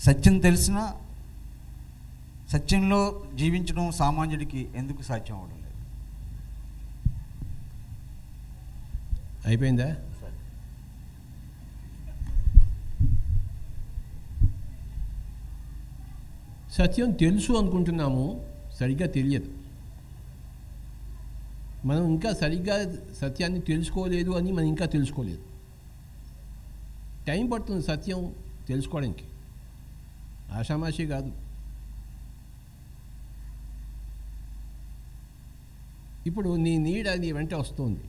సత్యం తెలిసినా సత్యంలో జీవించడం సామాన్యుడికి ఎందుకు సాధ్యం అవడం లేదు? అయిపోయిందా? సత్యం తెలుసు అనుకుంటున్నాము, సరిగ్గా తెలియదు. మనం ఇంకా సరిగ్గా సత్యాన్ని తెలుసుకోలేదు అని మనం ఇంకా తెలుసుకోలేదు. టైం పడుతుంది సత్యం తెలుసుకోవడానికి, ఆషామాషి కాదు. ఇప్పుడు నీ నీడ నీ వెంట వస్తుంది.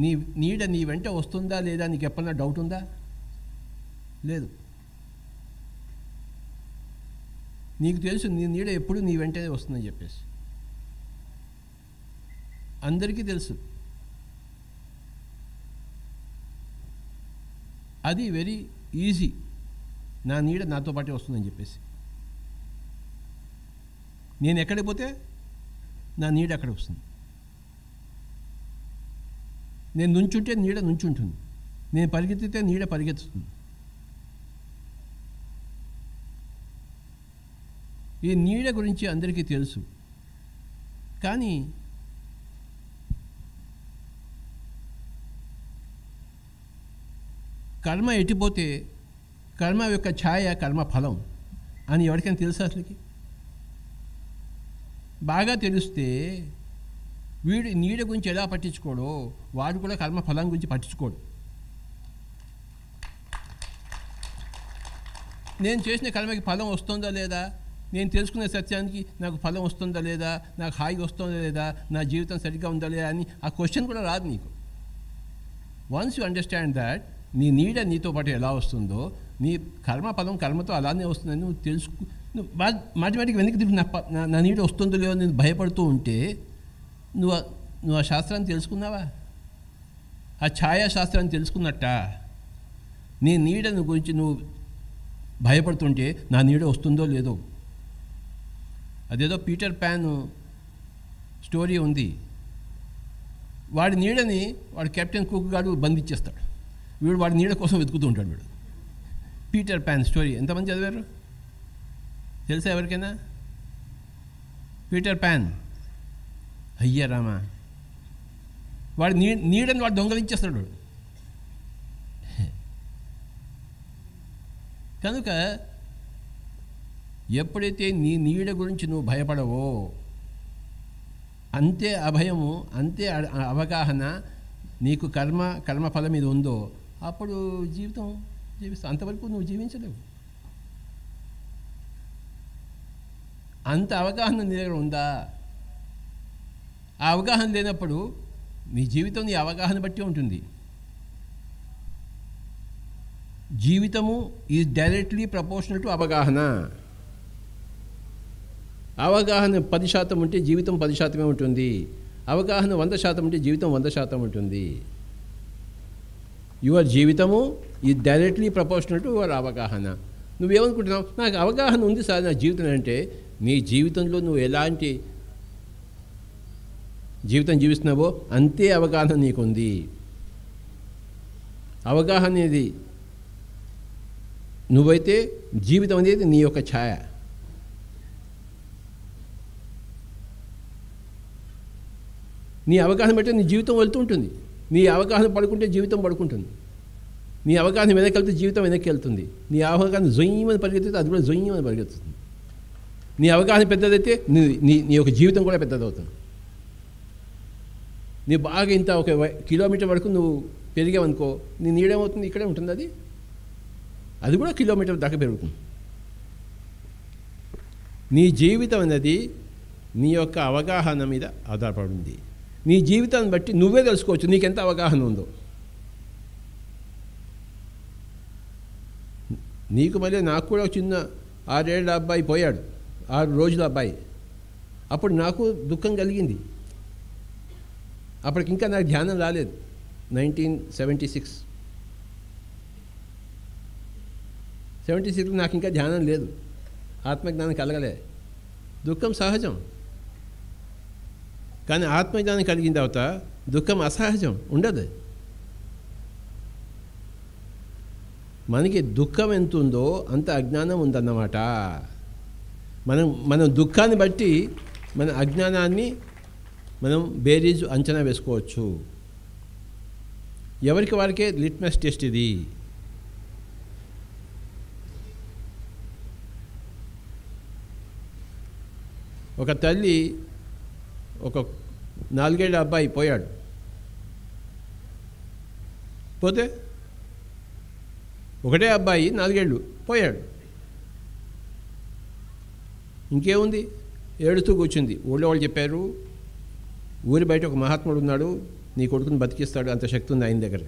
నీ నీడ నీ వెంట వస్తుందా లేదా నీకు ఎప్పుడన్నా డౌట్ ఉందా? లేదు. నీకు తెలుసు నీ నీడ ఎప్పుడు నీ వెంటనే వస్తుందని చెప్పేసి, అందరికీ తెలుసు. అది వెరీ ఈజీ, నా నీడ నాతో పాటే వస్తుందని చెప్పేసి. నేను ఎక్కడికి పోతే నా నీడ అక్కడ వస్తుంది. నేను నుంచుంటే నీడ నుంచుంటుంది, నేను పరిగెత్తితే నీడ పరిగెత్తుతుంది. ఈ నీడ గురించి అందరికీ తెలుసు. కానీ కర్మ ఎట్టిపోతే కర్మ యొక్క ఛాయ కర్మ ఫలం అని ఎవరికైనా తెలుసా? అసలుకి బాగా తెలిస్తే వీడు నీడ గురించి ఎలా పట్టించుకోడో వాడు కూడా కర్మ ఫలం గురించి పట్టించుకోడు. నేను చేసిన కర్మకి ఫలం వస్తుందా లేదా, నేను తెలుసుకునే సత్యానికి నాకు ఫలం వస్తుందా లేదా, నాకు హాయి వస్తుందా లేదా, నా జీవితం సరిగ్గా ఉందా లేదా అని ఆ క్వశ్చన్ కూడా రాదు నీకు. వన్స్ యూ అండర్స్టాండ్ దాట్ నీ నీడ నీతో పాటు ఎలా వస్తుందో, నీ కర్మ ఫలం కర్మతో అలానే వస్తుందని నువ్వు తెలుసుకు, నువ్వు మాటిమాటికి వెనక్కి తిరిగి నా నీడ వస్తుందో లేదో నేను భయపడుతూ ఉంటే నువ్వు ఆ శాస్త్రాన్ని తెలుసుకున్నావా? ఆ ఛాయాశాస్త్రాన్ని తెలుసుకున్నట్ట. నీ నీడను గురించి నువ్వు భయపడుతుంటే నా నీడ వస్తుందో లేదో. అదేదో పీటర్ ప్యాన్ స్టోరీ ఉంది. వాడి నీడని వాడు కెప్టెన్ కుక్ గాడు బంధించేస్తాడు. వీడు వాడి నీడ కోసం వెతుకుతూ ఉంటాడు. వీడు పీటర్ ప్యాన్ స్టోరీ ఎంతమంది చదివారు? తెలుసా ఎవరికైనా? పీటర్ ప్యాన్, అయ్యా రామా, వాడి నీడని వాడు దొంగలించేస్తాడు. కనుక ఎప్పుడైతే నీ నీడ గురించి నువ్వు భయపడవో, అంతే అభయము, అంతే అవగాహన నీకు కర్మఫలం మీద ఉందో, అప్పుడు జీవితం జీవిస్తావు. అంతవరకు నువ్వు జీవించలేవు. అంత అవగాహన నీ దగ్గర ఉందా? ఆ అవగాహన లేనప్పుడు నీ జీవితం నీ అవగాహన బట్టి ఉంటుంది. జీవితము ఈజ్ డైరెక్ట్లీ ప్రపోర్షనల్ టు అవగాహన. అవగాహన 10% ఉంటే జీవితం 10% ఉంటుంది. అవగాహన 100% ఉంటే జీవితం 100% ఉంటుంది. యువర్ జీవితము is directly proportional to your అవగాహన. నువ్వేమనుకుంటున్నావు? నాకు అవగాహన ఉంది సార్ నా జీవితం అంటే, నీ జీవితంలో నువ్వు ఎలాంటి జీవితం జీవిస్తున్నావో అంతే అవగాహన నీకుంది. అవగాహన అనేది నువ్వైతే జీవితం అనేది నీ యొక్క ఛాయ. నీ అవగాహన బట్టి నీ జీవితం వెళ్తూ ఉంటుంది. నీ అవగాహన పడుకుంటే జీవితం పడుకుంటుంది. నీ అవగాహన వెనక్కి వెళ్తే జీవితం వెనక్కి వెళ్తుంది. నీ అవగాహన జొయ్యమని పరిగెత్తితే అది కూడా జొయ్యమని పరిగెత్తుతుంది. నీ అవగాహన పెద్దదైతే నీ యొక్క జీవితం కూడా పెద్దదవుతుంది. నీ బాగా ఇంత 1 కిలోమీటర్ వరకు నువ్వు పెరిగావనుకో, నీ నీడేమవుతుంది? ఇక్కడే ఉంటుంది. అది కూడా కిలోమీటర్ దాకా పెరుగుతుంది. నీ జీవితం అనేది నీ యొక్క అవగాహన మీద ఆధారపడింది. నీ జీవితాన్ని బట్టి నువ్వే తెలుసుకోవచ్చు నీకెంత అవగాహన ఉందో. నీకు మళ్ళీ నాకు కూడా చిన్న 6 ఏళ్ళ అబ్బాయి పోయాడు, 6 రోజుల అబ్బాయి. అప్పుడు నాకు దుఃఖం కలిగింది. అప్పటికి ఇంకా నాకు ధ్యానం రాలేదు. 1976 నాకు ఇంకా ధ్యానం లేదు, ఆత్మజ్ఞానం కలగలే. దుఃఖం సహజం. కానీ ఆత్మజ్ఞానం కలిగిన తర్వాత దుఃఖం అసహజం ఉండదు. మనకి దుఃఖం ఎంత ఉందో అంత అజ్ఞానం ఉందన్నమాట. మనం దుఃఖాన్ని బట్టి మన అజ్ఞానాన్ని మనం బేరీజు అంచనా వేసుకోవచ్చు. ఎవరికి వారికే లిట్మస్ టెస్ట్ ఇది. ఒక తల్లి ఒక 4 ఏళ్ల అబ్బాయి పోయాడు. పోతే ఒకటే అబ్బాయి 4 ఏళ్ళు పోయాడు. ఇంకేముంది, ఏడుస్తూ కూర్చుంది. ఊళ్ళో వాళ్ళు చెప్పారు, ఊరి బయట ఒక మహాత్ముడు ఉన్నాడు, నీ కొడుకుని బతికిస్తాడు, అంత శక్తి ఉంది ఆయన దగ్గర.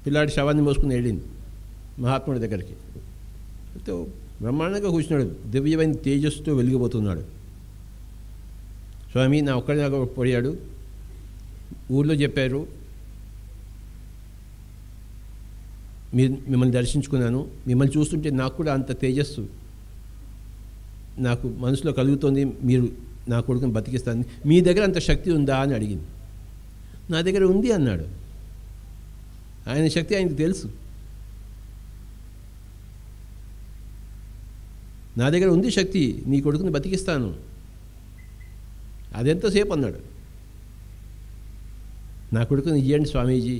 పిల్లాడి శవాన్ని మోసుకుని వెళ్ళింది మహాత్ముడి దగ్గరికి. బ్రహ్మాండంగా కూర్చున్నాడు, దివ్యమైన తేజస్సుతో వెలిగిపోతున్నాడు. స్వామి నా ఒక్కడిలాగా పోయాడు, ఊళ్ళో చెప్పారు, మిమ్మల్ని దర్శించుకున్నాను, మిమ్మల్ని చూస్తుంటే నాకు కూడా అంత తేజస్సు నాకు మనసులో కలుగుతోంది, మీరు నా కొడుకుని బతికిస్తాను, మీ దగ్గర అంత శక్తి ఉందా అని అడిగింది. నా దగ్గర ఉంది అన్నాడు. ఆయన శక్తి ఆయనకు తెలుసు. నా దగ్గర ఉంది శక్తి, నీ కొడుకుని బతికిస్తాను. అదెంతసేపు అన్నాడు. నా కొడుకుని ఇవ్వండి స్వామీజీ,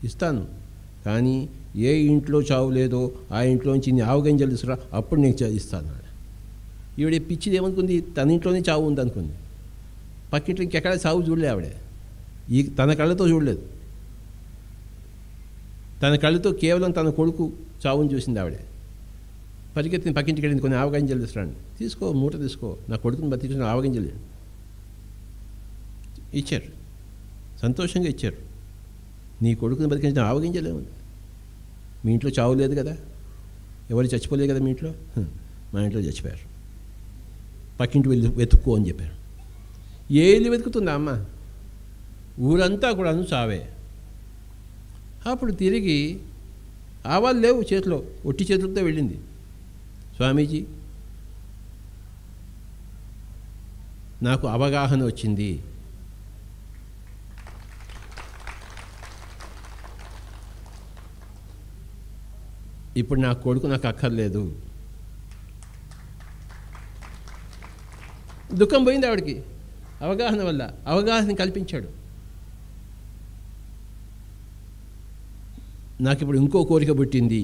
ఇస్తాను, కానీ ఏ ఇంట్లో చావు లేదో ఆ ఇంట్లోంచి నీ ఆవగింజలు తీసుకురా, అప్పుడు నేను ఇస్తాను. ఈవిడ పిచ్చిది ఏమనుకుంది, తన ఇంట్లోనే చావు ఉందనుకుంది. పక్కింట్లో ఇంకెక్కడ చావు చూడలే ఆవిడ. తన కళ్ళతో చూడలేదు, తన కళ్ళతో కేవలం తన కొడుకు చావుని చూసింది ఆవిడ. పరిగెత్తిన పక్కింటికి వెళ్ళింది, కొన్ని ఆవగింజలు తీసుకురండి, తీసుకో, మూట తీసుకో, నా కొడుకుని బతికించిన ఆవగింజలు ఇచ్చారు. సంతోషంగా ఇచ్చారు. నీ కొడుకుని బతికించిన ఆవగింజలు ఏముంది, మీ ఇంట్లో చావు లేదు కదా, ఎవరు చచ్చిపోలేదు కదా మీ ఇంట్లో. మా ఇంట్లో చచ్చిపోయారు, పక్కింటి వెళ్ళి వెతుక్కో అని చెప్పారు. ఏ ఇల్లు వెతుకుతుందా అమ్మ, ఊరంతా కూడా చావే. అప్పుడు తిరిగి ఆవాలు లేవు చేతిలో, ఒట్టి చేతులతో వెళ్ళింది. స్వామీజీ నాకు అవగాహన వచ్చింది, ఇప్పుడు నా కొడుకు నాకు అక్కర్లేదు. దుఃఖం పోయింది ఆవిడకి అవగాహన వల్ల. అవగాహన కల్పించాడు. నాకు ఇప్పుడు ఇంకో కోరిక పుట్టింది.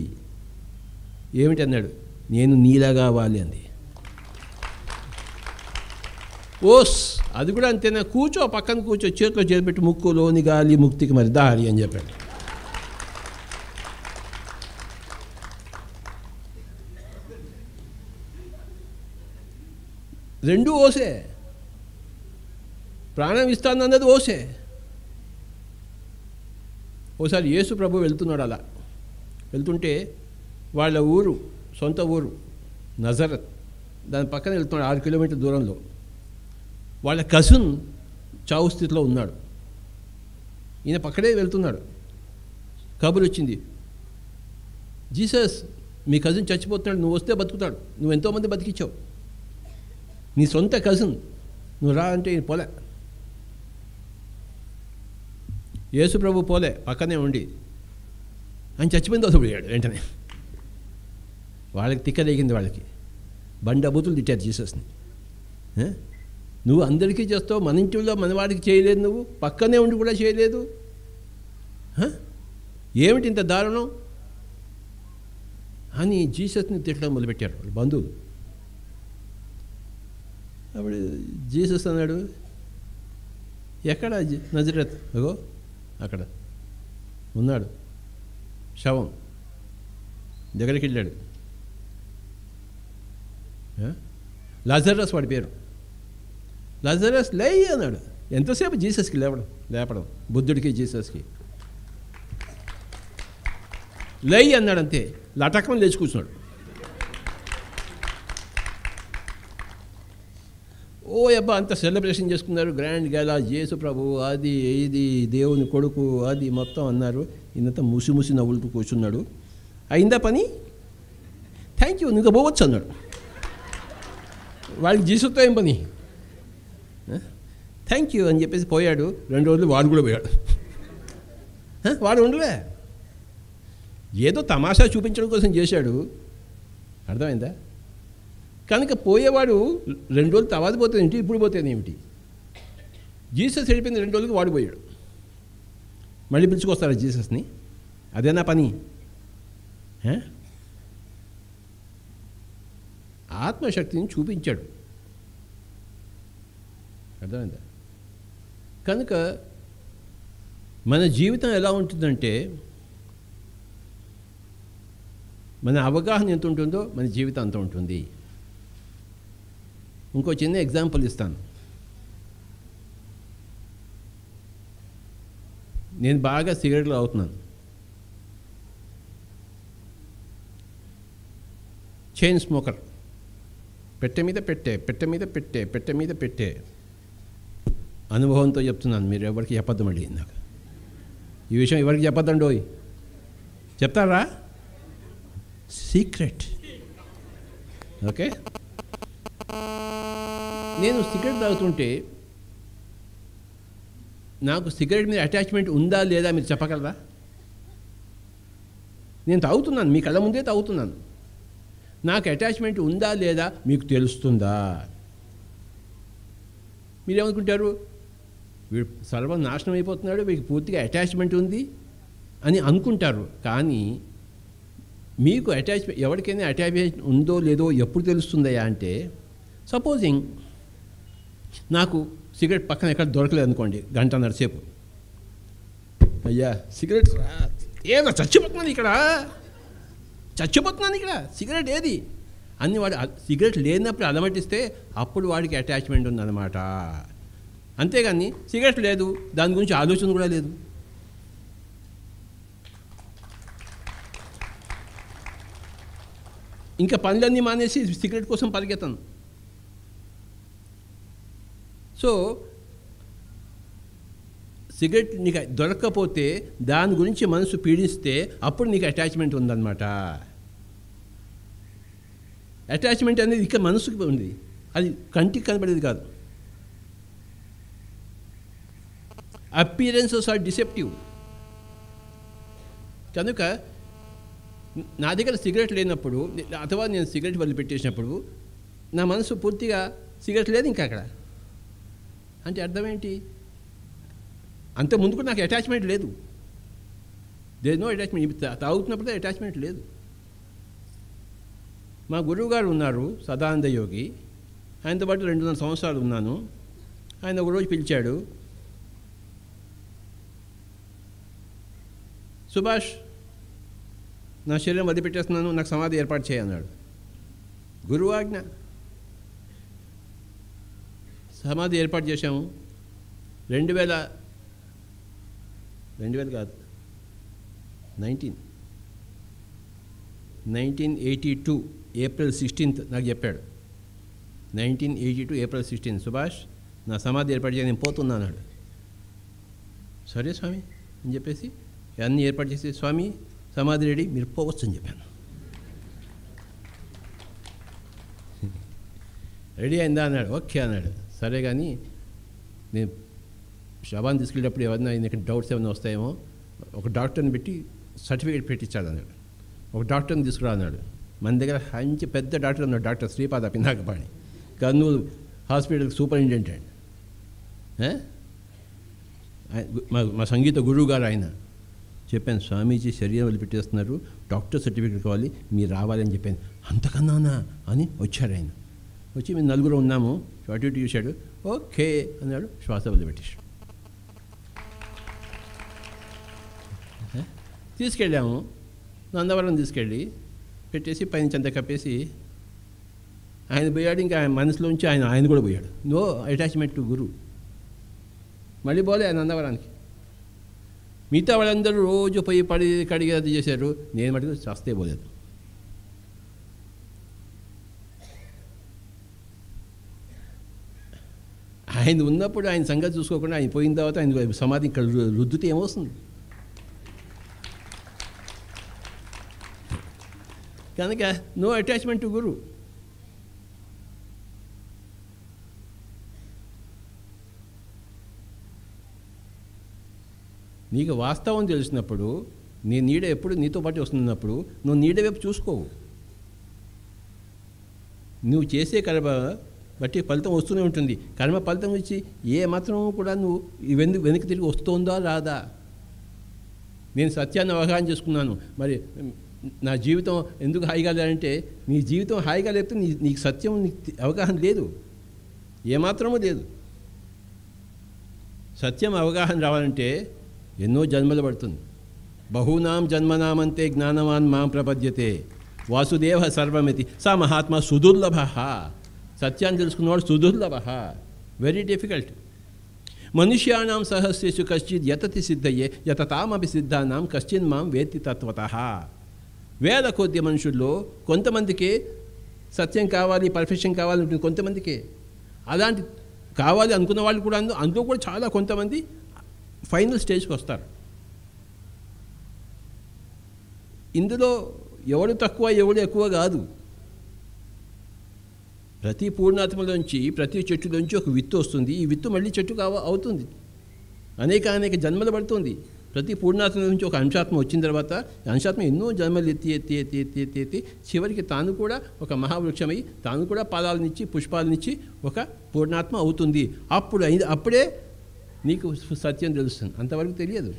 ఏమిటి అన్నాడు, నేను నీలా కావాలి అంది. ఓస్, అది కూడా అంతేనా, కూర్చో, పక్కన కూర్చో, చేతిలో చేతిపెట్టి ముక్కులోని గాలి ముక్తికి మరి దారి అని చెప్పాడు. రెండూ ఓసే. ప్రాణం ఇస్తానన్నది ఓసే. ఓసారి యేసు ప్రభు వెళ్తున్నాడు. అలా వెళ్తుంటే వాళ్ళ ఊరు, సొంత ఊరు నజరత్, దాని పక్కన వెళ్తున్నాడు 6 కిలోమీటర్ల దూరంలో. వాళ్ళ కజిన్ చావు స్థితిలో ఉన్నాడు. ఈయన పక్కనే వెళ్తున్నాడు. కబురు వచ్చింది, జీసస్ మీ కజిన్ చచ్చిపోతున్నాడు, నువ్వు వస్తే బతుకుతాడు, నువ్వు ఎంతోమంది బతికించావు, నీ సొంత కజిన్, నువ్వు రా అంటే ఈయన పోలే. యేసు ప్రభు పోలే, పక్కనే ఉండి ఆయన చచ్చిపోయింది వదిలిపోయాడు వెంటనే. వాళ్ళకి తిక్కలేగింది. వాళ్ళకి బండబూతులు తిట్టారు జీసస్ని. నువ్వు అందరికీ చేస్తావు, మన ఇంటిలో మనవాడికి చేయలేదు, నువ్వు పక్కనే ఉండి కూడా చేయలేదు, ఏమిటి ఇంత దారుణం అని జీసస్ని తిట్టడం మొదలుపెట్టారు వాళ్ళు బంధువులు. అప్పుడు జీసస్ అన్నాడు, ఎక్కడ నజరత్, అగో అక్కడ ఉన్నాడు శవం. దగ్గరికి వెళ్ళాడు. లజరస్ వాడి పేరు. లజరస్ లే అన్నాడు. ఎంతసేపు జీసస్కి లేపడం, బుద్ధుడికి జీసస్కి లై అన్నాడు అంతే. లటకం లేచి కూర్చున్నాడు. ఓ అబ్బా అంత సెలబ్రేషన్ చేసుకున్నారు, గ్రాండ్ గేలా, యేసు ప్రభు అది ఇది దేవుని కొడుకు అది మొత్తం అన్నారు. ఇంత ముసి నవ్వులుతూ కూర్చున్నాడు. అయిందా పని, థ్యాంక్ యూ, ఇంకా పోవచ్చు అన్నాడు. వాడికి జీసస్తో ఏం పని, థ్యాంక్ యూ అని చెప్పేసి పోయాడు. 2 రోజులు వాడు కూడా పోయాడు. వాడు ఉండలే, ఏదో తమాషా చూపించడం కోసం చేశాడు, అర్థమైందా? కనుక పోయేవాడు 2 రోజులు తర్వాత పోతే ఏంటి, ఇప్పుడు పోతేనే ఏమిటి? జీసస్ వెళ్ళిపోయింది 2 రోజులకి వాడు పోయాడు. మళ్ళీ పిలుచుకొస్తారా జీసస్ని? అదేనా పని? ఆత్మశక్తిని చూపించాడు, అర్థమైందా? కనుక మన జీవితం ఎలా ఉంటుందంటే, మన అవగాహన ఎంత ఉంటుందో మన జీవితం అంత ఉంటుంది. ఇంకో చిన్న ఎగ్జాంపుల్ ఇస్తాను. నేను బాగా సిగరెట్లు తాగుతున్నాను. Chain smoker. పెట్టె మీద పెట్టే, పెట్టె మీద పెట్టే, పెట్టె మీద పెట్టే. అనుభవంతో చెప్తున్నాను, మీరు ఎవరికి చెప్పద్దు. మళ్ళీ నాకు ఈ విషయం ఎవరికి చెప్పద్దండోయ్. చెప్తారా? సీక్రెట్. ఓకే. నేను సిగరెట్ తాగుతుంటే నాకు సిగరెట్ మీద అటాచ్మెంట్ ఉందా లేదా మీరు చెప్పగలరా? నేను తాగుతున్నాను, మీ కళ్ళ ముందే తాగుతున్నాను. నాకు అటాచ్మెంట్ ఉందా లేదా మీకు తెలుస్తుందా? మీరేమనుకుంటారు? వీడు సర్వనాశనం అయిపోతున్నాడు, వీడికి పూర్తిగా అటాచ్మెంట్ ఉంది అని అనుకుంటారు. కానీ మీకు అటాచ్మెంట్, ఎవరికైనా అటాచ్మెంట్ ఉందో లేదో ఎప్పుడు తెలుస్తుందయ్యా అంటే, సపోజింగ్ నాకు సిగరెట్ పక్కన ఎక్కడ దొరకలేదు అనుకోండి, 1.5 గంట సేపు, అయ్యా సిగరెట్ ఏదో చచ్చిపోతున్నాను ఇక్కడ సిగరెట్ ఏది అని వాడు సిగరెట్ లేనప్పుడు అలమటిస్తే అప్పుడు వాడికి అటాచ్మెంట్ ఉందన్నమాట. అంతేగాని సిగరెట్ లేదు, దాని గురించి ఆలోచన కూడా లేదు. ఇంకా పనులన్నీ మానేసి సిగరెట్ కోసం పరిగెత్తాను. సో సిగరెట్ నీకు దొరకకపోతే దాని గురించి మనసు పీడిస్తే అప్పుడు నీకు అటాచ్మెంట్ ఉందన్నమాట. అటాచ్మెంట్ అనేది ఇక్కడ మనసుకి ఉంది, అది కంటికి కనబడేది కాదు. Appearances are deceptive. కనుక నా దగ్గర సిగరెట్ లేనప్పుడు, అథవా నేను సిగరెట్ వదిలిపెట్టేసినప్పుడు నా మనసు పూర్తిగా సిగరెట్ లేదు ఇంకా అక్కడ అంటే అర్థం ఏంటి? అంత ముందుకు నాకు అటాచ్మెంట్ లేదు. There no attachment. తాగుతున్నప్పుడు అటాచ్మెంట్ లేదు. మా గురువు గారు ఉన్నారు, సదానంద యోగి. ఆయనతో పాటు 2.5 సంవత్సరాలు ఉన్నాను. ఆయన ఒకరోజు పిలిచాడు, సుభాష్ నా శరీరం వదిలిపెట్టేస్తున్నాను, నాకు సమాధి ఏర్పాటు చేయన్నాడు. గురువు ఆజ్ఞ. సమాధి ఏర్పాటు చేశాము. 2000 కాదు, 1982 ఏప్రిల్ 16th నాకు చెప్పాడు. 1982 ఏప్రిల్ 16 సుభాష్ నా సమాధి ఏర్పాటు చేసి నేను పోతున్నా అన్నాడు. సరే స్వామి అని చెప్పేసి అన్నీ ఏర్పాటు చేసి, స్వామి సమాధి రెడీ, మీరు పోవచ్చు అని చెప్పాను. రెడీ అయిందా అన్నాడు. ఓకే అన్నాడు. సరే కానీ నేను శవాన్ని తీసుకెళ్ళేటప్పుడు ఏమన్నా ఇక్కడ డౌట్స్ ఏమైనా వస్తాయేమో, ఒక డాక్టర్ని పెట్టి సర్టిఫికేట్ పెట్టించాడు అన్నాడు. ఒక డాక్టర్ని తీసుకురా అన్నాడు. మన దగ్గర మంచి పెద్ద డాక్టర్ ఉన్నాడు, డాక్టర్ శ్రీపాద పినాకపాణి, కర్నూలు హాస్పిటల్కి సూపరింటెండెంట్. మా సంగీత గురువు గారు ఆయన. చెప్పాను, స్వామీజీ శరీరం వదిలిపెట్టేస్తున్నారు, డాక్టర్ సర్టిఫికేట్ కావాలి, మీరు రావాలని చెప్పాను. అంతకన్నానా అని వచ్చాడు ఆయన. వచ్చి మేము 4 ఉన్నాము, అటు ఇటు చూశాడు. ఓకే అన్నాడు, శ్వాస వదిలిపెట్టేశాడు. తీసుకెళ్ళాము, నందవరం తీసుకెళ్ళి పెట్టేసి పైన చెంత కప్పేసి ఆయన పోయాడు. ఇంకా ఆయన మనసులోంచి ఆయన కూడా పోయాడు. నో అటాచ్మెంట్ టు గురు. మళ్ళీ పోలే నందవరానికి. మిగతా వాళ్ళందరూ రోజు పోయి పడి కడిగి అది చేశారు, నేను మటుకు చస్తే పోలేదు. ఆయన ఉన్నప్పుడు ఆయన సంగతి చూసుకోకుండా ఆయన పోయిన తర్వాత ఆయన సమాధి ఇక్కడ రుద్దుతే ఏమొస్తుంది? కనుక నో అటాచ్మెంట్ టు గురు. నీకు వాస్తవం తెలిసినప్పుడు నీ నీడ ఎప్పుడు నీతో పాటు వస్తున్నప్పుడు నువ్వు నీడ వైపు చూసుకోవు. నువ్వు చేసే కర్మ బట్టి ఫలితం వస్తూనే ఉంటుంది. కర్మ ఫలితం ఇచ్చి ఏ మాత్రం కూడా నువ్వు వెనక్కి తిరిగి వస్తుందా రాదా? నేను సత్యాన్ని అవగాహన చేసుకున్నాను, మరి నా జీవితం ఎందుకు హాయిగా లేదంటే, నీ జీవితం హాయిగా లేకపోతే నీకు సత్యం నీకు అవగాహన లేదు, ఏమాత్రమూ లేదు. సత్యం అవగాహన రావాలంటే ఎన్నో జన్మలు పడుతుంది. బహూనాం జన్మనామంతే జ్ఞానవాన్ మాం ప్రపద్యతే వాసుదేవ సర్వమితి స మహాత్మా సుదుర్లభ. సత్యాన్ని తెలుసుకున్నవాడు సుదుర్లభ, వెరీ డిఫికల్ట్. మనుష్యానాం సహస్రేషు కశ్చిత్ యతతి సిద్ధయే యతతామపి సిద్ధానాం కశ్చిన్ మాం వేత్తి తత్వతః. వేల కొద్ది మనుషుల్లో కొంతమందికి సత్యం కావాలి, పర్ఫెక్షన్ కావాలి ఉంటుంది కొంతమందికి. అలాంటి కావాలి అనుకున్న వాళ్ళు కూడా అందులో కూడా చాలా కొంతమంది ఫైనల్ స్టేజ్కి వస్తారు. ఇందులో ఎవడు తక్కువ ఎవడు ఎక్కువ కాదు. ప్రతి పూర్ణాత్మలోంచి ప్రతి చెట్టులోంచి ఒక విత్తు వస్తుంది. ఈ విత్తు మళ్ళీ చెట్టు అవుతుంది, అనేక జన్మలు పడుతుంది. ప్రతి పూర్ణాత్మ నుంచి ఒక అంశాత్మ వచ్చిన తర్వాత అంశాత్మ ఎన్నో జన్మలు ఎత్తి చివరికి తాను కూడా ఒక మహావృక్షమై తాను కూడా ఫలాలనిచ్చి పుష్పాలనిచ్చి ఒక పూర్ణాత్మ అవుతుంది. అప్పుడే నీకు సత్యం తెలుస్తుంది. అంతవరకు తెలియదు.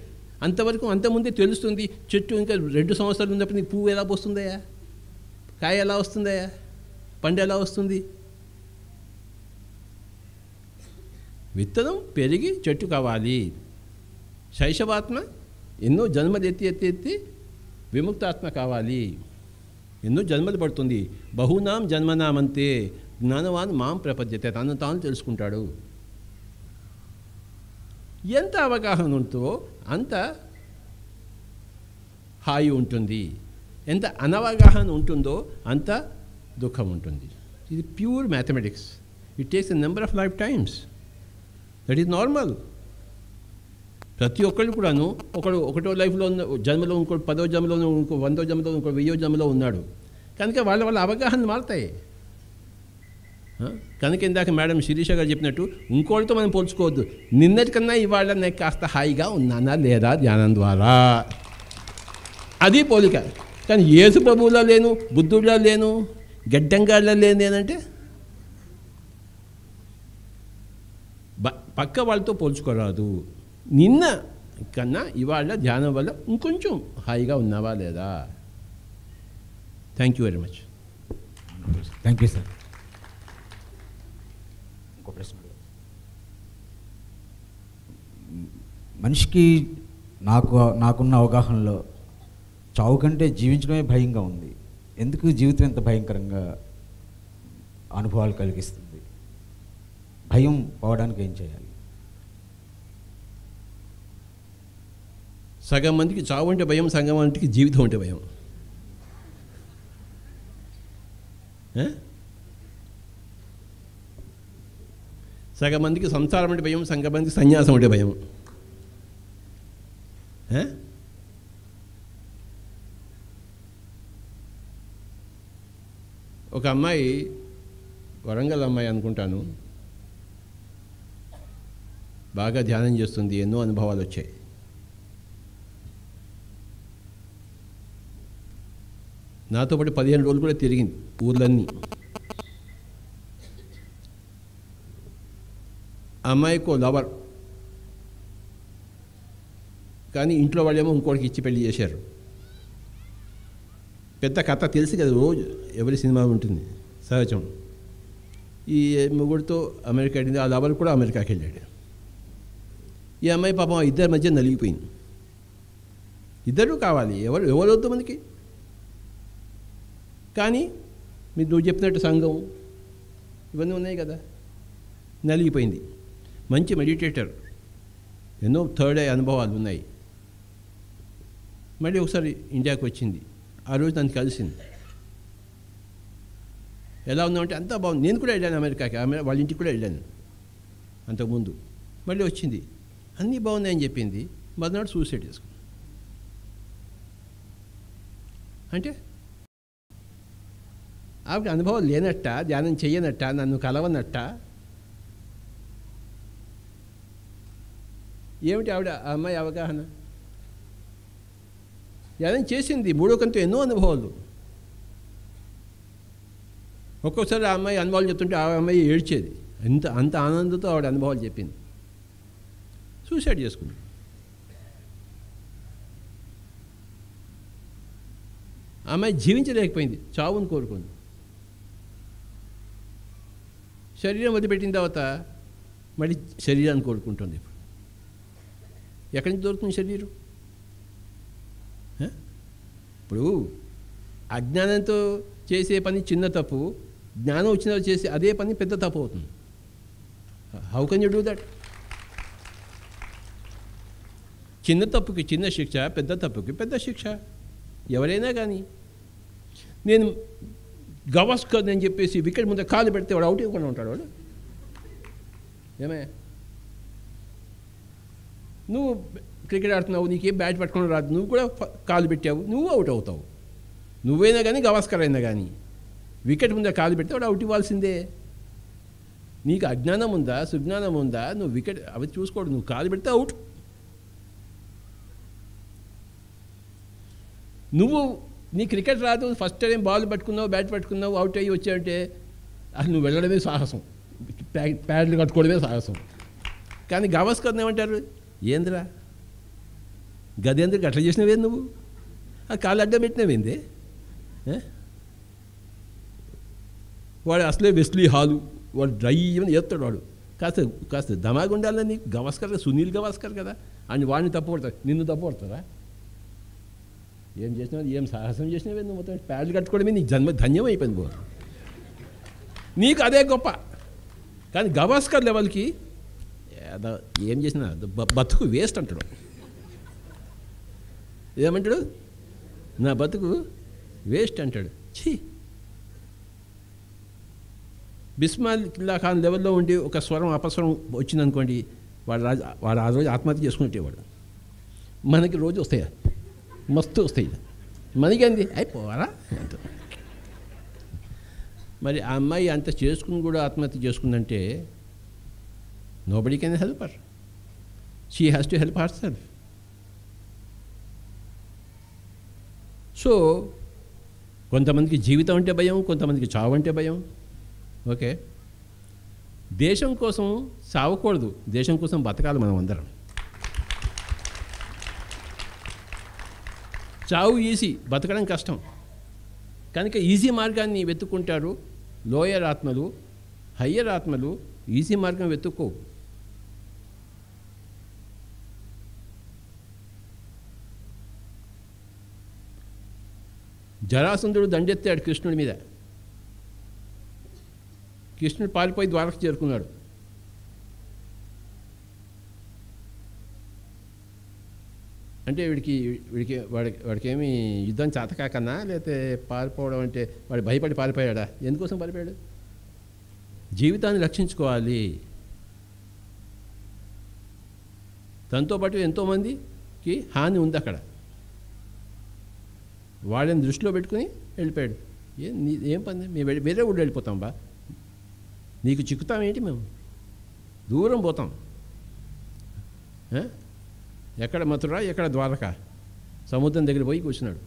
అంతకుముందే తెలుస్తుంది. చెట్టు ఇంకా 2 సంవత్సరాలు ఉన్నప్పుడు నీకు పువ్వు ఎలా వస్తుందయా, కాయ ఎలా వస్తుందయా, పండు ఎలా వస్తుంది? విత్తనం పెరిగి చెట్టు కావాలి. శైశవాత్మ ఎన్నో జన్మలు ఎత్తి విముక్తాత్మ కావాలి. ఎన్నో జన్మలు పడుతుంది. బహునాం జన్మనామంతే జ్ఞానవాన్ మాం ప్రపద్యతే. తను తాను తెలుసుకుంటాడు. ఎంత అవగాహన ఉంటుందో అంత హాయి ఉంటుంది. ఎంత అనవగాహన ఉంటుందో అంత దుఃఖం ఉంటుంది. ఇది pure mathematics. It takes a number of life times. That is normal. ప్రతి ఒక్కళ్ళు కూడాను ఒకటో లైఫ్లో ఉన్న జన్మలో, ఇంకోటి 10వ జన్మలో, ఇంకో 100వ జన్మలో, ఇంకో 1000వ జన్మలో ఉన్నాడు. కనుక వాళ్ళ అవగాహన మారుతాయి. కనుక ఇందాక మేడం శిరీష గారు చెప్పినట్టు ఇంకోటితో మనం పోల్చుకోవద్దు. నిన్నటికన్నా ఇవాళ నేను కాస్త హాయిగా ఉన్నానా లేదా ధ్యానం ద్వారా, అది పోలిక. కానీ యేసు ప్రభువులా లేను, బుద్ధుడిలా లేను, గడ్డంగాడిలా లేను నేనంటే పక్క వాళ్ళతో పోల్చుకోరాదు. నిన్న కన్నా ఇవాళ ధ్యానం వల్ల ఇంకొంచెం హాయిగా ఉన్నావా లేదా? Thank you very much. Thank you sir. ఇంకో ప్రశ్న. మనిషికి నాకున్న అవగాహనలో చావు కంటే జీవించడమే భయంగా ఉంది. ఎందుకు జీవితం ఎంత భయంకరంగా అనుభవాలు కలిగిస్తుంది? భయం పోవడానికి ఏం చేయాలి? సగం మందికి చావు అంటే భయం, సగం మందికి జీవితం అంటే భయం. సగం మందికి సంసారం అంటే భయం, సగం మందికి సన్యాసం అంటే భయం. ఒక అమ్మాయి, వరంగల్ అమ్మాయి అనుకుంటాను, బాగా ధ్యానం చేస్తుంది. ఎన్నో అనుభవాలు వచ్చాయి. నాతో పాటు 15 రోజులు కూడా తిరిగింది ఊర్లన్నీ. అమ్మాయికో లవర్, కానీ ఇంట్లో వాళ్ళేమో ఇంకోటికి ఇచ్చి పెళ్లి చేశారు. పెద్ద కథ తెలుసు కదా, రోజు ఎవరి సినిమా ఉంటుంది, సహజం. ఈ మొగుడితో అమెరికా వెళ్ళింది, ఆ లవర్ కూడా అమెరికాకి వెళ్ళాడు. ఈ అమ్మాయి పాపం ఇద్దరి మధ్య నలిగిపోయింది. ఇద్దరూ కావాలి, ఎవరు వద్దు మనకి. కానీ నువ్వు చెప్పినట్టు సంఘం ఇవన్నీ ఉన్నాయి కదా, నలిగిపోయింది. మంచి మెడిటేటర్, ఎన్నో థర్డ్ ఐ అనుభవాలు ఉన్నాయి. మళ్ళీ ఒకసారి ఇండియాకి వచ్చింది. ఆ రోజు నన్ను కలిసింది. ఎలా ఉన్నామంటే అంతా బాగుంది. నేను కూడా వెళ్ళాను అమెరికాకి, వాళ్ళ ఇంటికి కూడా వెళ్ళాను అంతకుముందు. మళ్ళీ వచ్చింది, అన్నీ బాగున్నాయని చెప్పింది. మరునాడు సూసైడ్ చేసుకుంది. అంటే ఆవిడ అనుభవం లేనట్ట, ధ్యానం చెయ్యనట్ట, నన్ను కలవనట్ట. ఏమిటి ఆవిడ ఆ అమ్మాయి అవగాహన? ఏదైనా చేసింది మూడో కంతో ఎన్నో అనుభవాలు. ఒక్కొక్కసారి ఆ అమ్మాయి అనుభవాలు చెప్తుంటే ఆ అమ్మాయి ఏడ్చేది. అంత ఆనందంతో ఆవిడ అనుభవాలు చెప్పింది. సూసైడ్ చేసుకుంది. ఆ అమ్మాయి జీవించలేకపోయింది, చావుని కోరుకుంది. శరీరం వదిలిపెట్టిన తర్వాత మళ్ళీ శరీరాన్ని కోరుకుంటుంది. ఎక్కడి నుంచి దొరుకుతుంది శరీరం? ఇప్పుడు అజ్ఞానంతో చేసే పని చిన్న తప్పు, జ్ఞానం వచ్చిన చేసే అదే పని పెద్ద తప్పు అవుతుంది. How can you do that? చిన్న తప్పుకి చిన్న శిక్ష, పెద్ద తప్పుకి పెద్ద శిక్ష. ఎవరైనా కానీ నేను గవాస్కర్ అని చెప్పేసి వికెట్ ముందు కాలు పెడితే వాడు అవుట్ ఇవ్వకుండా ఉంటాడు. వాడు ఏమే, నువ్వు క్రికెట్ ఆడుతున్నావు, నీకేం బ్యాట్ పట్టుకుని రాదు, నువ్వు కూడా కాలు పెట్టావు, నువ్వు అవుట్ అవుతావు. నువ్వైనా కానీ గవాస్కర్ అయినా కానీ వికెట్ ముందు కాలు పెడితే వాడు అవుట్ ఇవ్వాల్సిందే. నీకు అజ్ఞానం ఉందా, సుజ్ఞానం ఉందా, నువ్వు వికెట్ అవి చూసుకోడు, నువ్వు కాలు పెడితే అవుట్. నువ్వు నీ క్రికెట్ రాదు, ఫస్ట్ టైం బాల్ పట్టుకున్నావు, బ్యాట్ పట్టుకున్నావు, అవుట్ అయ్యి వచ్చావంటే అసలు నువ్వు వెళ్ళడమే సాహసం, ప్యాడ్లు కట్టుకోవడమే సాహసం. కానీ గవాస్కర్ ఏమంటారు, ఏందిరా గదేంద్రకి అట్లా చేసినవేంది నువ్వు, ఆ కాళ్ళు అడ్డం పెట్టినవేంది, వాడు అసలే వెస్లీ హాలు, వాడు డ్రై అని చేస్తాడు. వాడు కాస్త దమాగా ఉండాలని నీకు. గవాస్కర్ సునీల్ గవాస్కర్ కదా, అని వాడిని తప్పుపడతారు, నిన్ను తప్పుపడతారా? ఏం చేసినావు, ఏం సాహసం చేసినావే నువ్వు, మొత్తం ప్యాడ్లు కట్టుకోవడమే నీకు ధన్యం అయిపోయింది బో, నీకు అదే గొప్ప. కానీ గవాస్కర్ లెవెల్కి ఏం చేసినా బతుకు వేస్ట్ అంటాడు. ఏమంటాడు, నా బతుకు వేస్ట్ అంటాడు. ఛీ, బిస్మిల్లా ఖాన్ లెవెల్లో ఉండి ఒక స్వరం అపస్వరం వచ్చిందనుకోండి, వాడు ఆ రోజు ఆత్మహత్య చేసుకునేవాడు. మనకి రోజు వస్తాయా, మస్తు వస్తాయి, మనకేంది అయిపోవాలా అంత. మరి ఆ అమ్మాయి అంత చేసుకుని కూడా ఆత్మహత్య చేసుకుందంటే nobody can help her, she has to help herself. So కొంతమందికి జీవితం అంటే భయం, కొంతమందికి చావు అంటే భయం. ఓకే, దేశం కోసం సావకూడదు, దేశం కోసం బతకాలి మనం అందరం. చావు ఈజీ, బతకడం కష్టం. కనుక ఈజీ మార్గాన్ని వెతుక్కుంటారు లోయర్ ఆత్మలు. హయ్యర్ ఆత్మలు ఈజీ మార్గం వెతుక్కో. జరాసంధుడు దండెత్తాడు కృష్ణుడి మీద. కృష్ణుడు పారిపోయి ద్వారక చేరుకున్నాడు. అంటే వాడికేమి యుద్ధం చేతకాకన్నా, లేకపోతే పారిపోవడం అంటే వాడు భయపడి పారిపోయాడా? ఎందుకోసం పారిపోయాడు? జీవితాన్ని రక్షించుకోవాలి. తనతో పాటు ఎంతోమందికి హాని ఉంది అక్కడ. వాళ్ళని దృష్టిలో పెట్టుకుని వెళ్ళిపోయాడు. ఏం పని, మేము వేరే ఊళ్ళు వెళ్ళిపోతాం బా, నీకు చిక్కుతామేంటి, మేము దూరం పోతాం. ఎక్కడ మథుర, ఎక్కడ ద్వారక, సముద్రం దగ్గర పోయి కూర్చున్నాడు,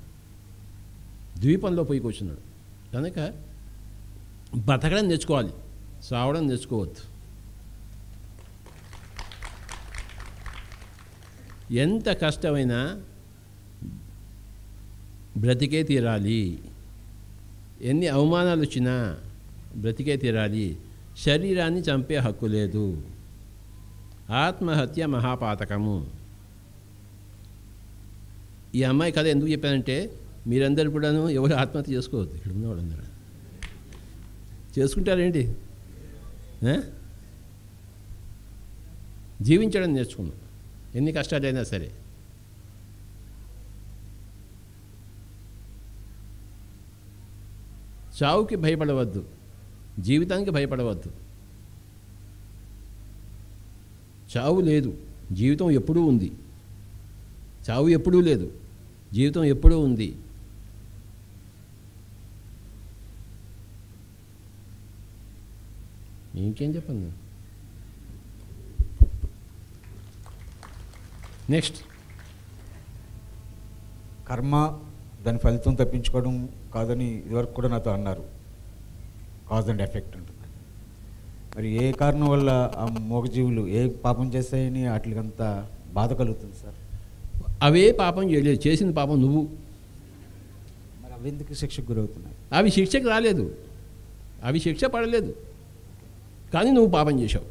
ద్వీపంలో పోయి కూర్చున్నాడు. కనుక బతకడం నేర్చుకోవాలి, సావడం నేర్చుకోవద్దు. ఎంత కష్టమైనా బ్రతికే తీరాలి, ఎన్ని అవమానాలు వచ్చినా బ్రతికే తీరాలి. శరీరాన్ని చంపే హక్కు లేదు. ఆత్మహత్య మహాపాతకము. ఈ అమ్మాయి కథ ఎందుకు చెప్పానంటే, మీరందరూ కూడాను ఎవరు ఆత్మహత్య చేసుకోవద్దు. ఇక్కడ ఉన్న వాళ్ళందరూ చేసుకుంటారేంటి? జీవించడం నేర్చుకున్నాం, ఎన్ని కష్టాలైనా సరే. చావుకి భయపడవద్దు, జీవితానికి భయపడవద్దు. చావు లేదు, జీవితం ఎప్పుడూ ఉంది. చావు ఎప్పుడూ లేదు, జీవితం ఎప్పుడూ ఉంది. ఇంకేం చెప్పండి. నెక్స్ట్, కర్మ దాని ఫలితం తప్పించుకోవడం కాదని ఇదివరకు కూడా నాతో అన్నారు, కాజ్ అండ్ ఎఫెక్ట్ ఉంటుంది. మరి ఏ కారణం వల్ల ఆ మూగజీవులు ఏ పాపం చేస్తాయని వాటికంత బాధ కలుగుతుంది సార్? అవే పాపం చేయలేదు, చేసిన పాపం నువ్వు. మరి అవి ఎందుకు శిక్షకు గురవుతున్నాయి? అవి శిక్షకు రాలేదు, అవి శిక్ష పడలేదు, కానీ నువ్వు పాపం చేశావు.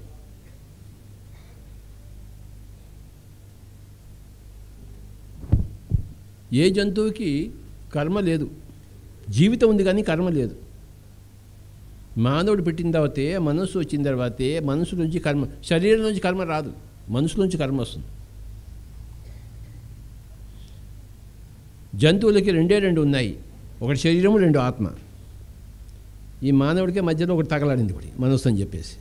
ఏ జంతువుకి కర్మ లేదు, జీవితం ఉంది కానీ కర్మ లేదు. మానవుడు పెట్టిన తర్వాతే, మనస్సు వచ్చిన తర్వాతే మనసు నుంచి కర్మ, శరీరం నుంచి కర్మ రాదు, మనసు నుంచి కర్మ వస్తుంది. జంతువులకి రెండు ఉన్నాయి, ఒకటి శరీరము, రెండు ఆత్మ. ఈ మానవుడికే మధ్యలో ఒకటి తగలాడింది, ఒకటి మనస్సు అని చెప్పేసి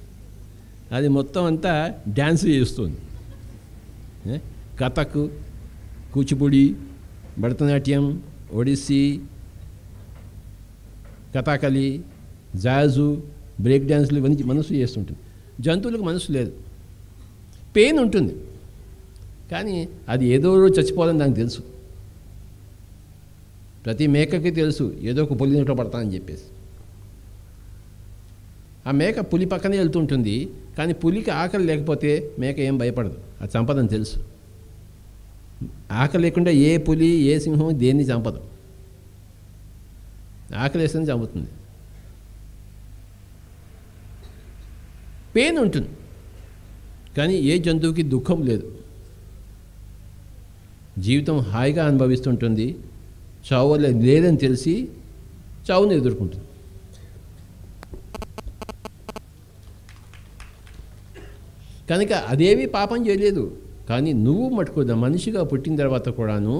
అది మొత్తం అంతా డ్యాన్స్ చేస్తుంది. కథక్, కూచిపూడి, భరతనాట్యం, ఒడిస్సీ, కథాకళి, జాజు, బ్రేక్ డ్యాన్స్లు ఇవన్నీ మనసు చేస్తుంటుంది. జంతువులకు మనసు లేదు. పెయిన్ ఉంటుంది కానీ అది ఏదో రోజు చచ్చిపోవాలని దానికి తెలుసు. ప్రతి మేకకి తెలుసు ఏదో ఒక పులి నోట్లో పడతానని చెప్పేసి. ఆ మేక పులి పక్కనే వెళ్తుంటుంది కానీ పులికి ఆకలి లేకపోతే మేక ఏం భయపడదు, అది చంపదని తెలుసు. ఆకలి లేకుండా ఏ పులి ఏ సింహం దేన్ని చంపదు, ఆకలి వేస్తుంది చంపుతుంది. పెయిన్ ఉంటుంది కానీ ఏ జంతువుకి దుఃఖం లేదు. జీవితం హాయిగా అనుభవిస్తుంటుంది, చావు లేదని తెలిసి చావుని ఎదుర్కొంటుంది. కనుక అదేవి పాపం చేయలేదు. కానీ నువ్వు మటుకు మనిషిగా పుట్టిన తర్వాత కూడాను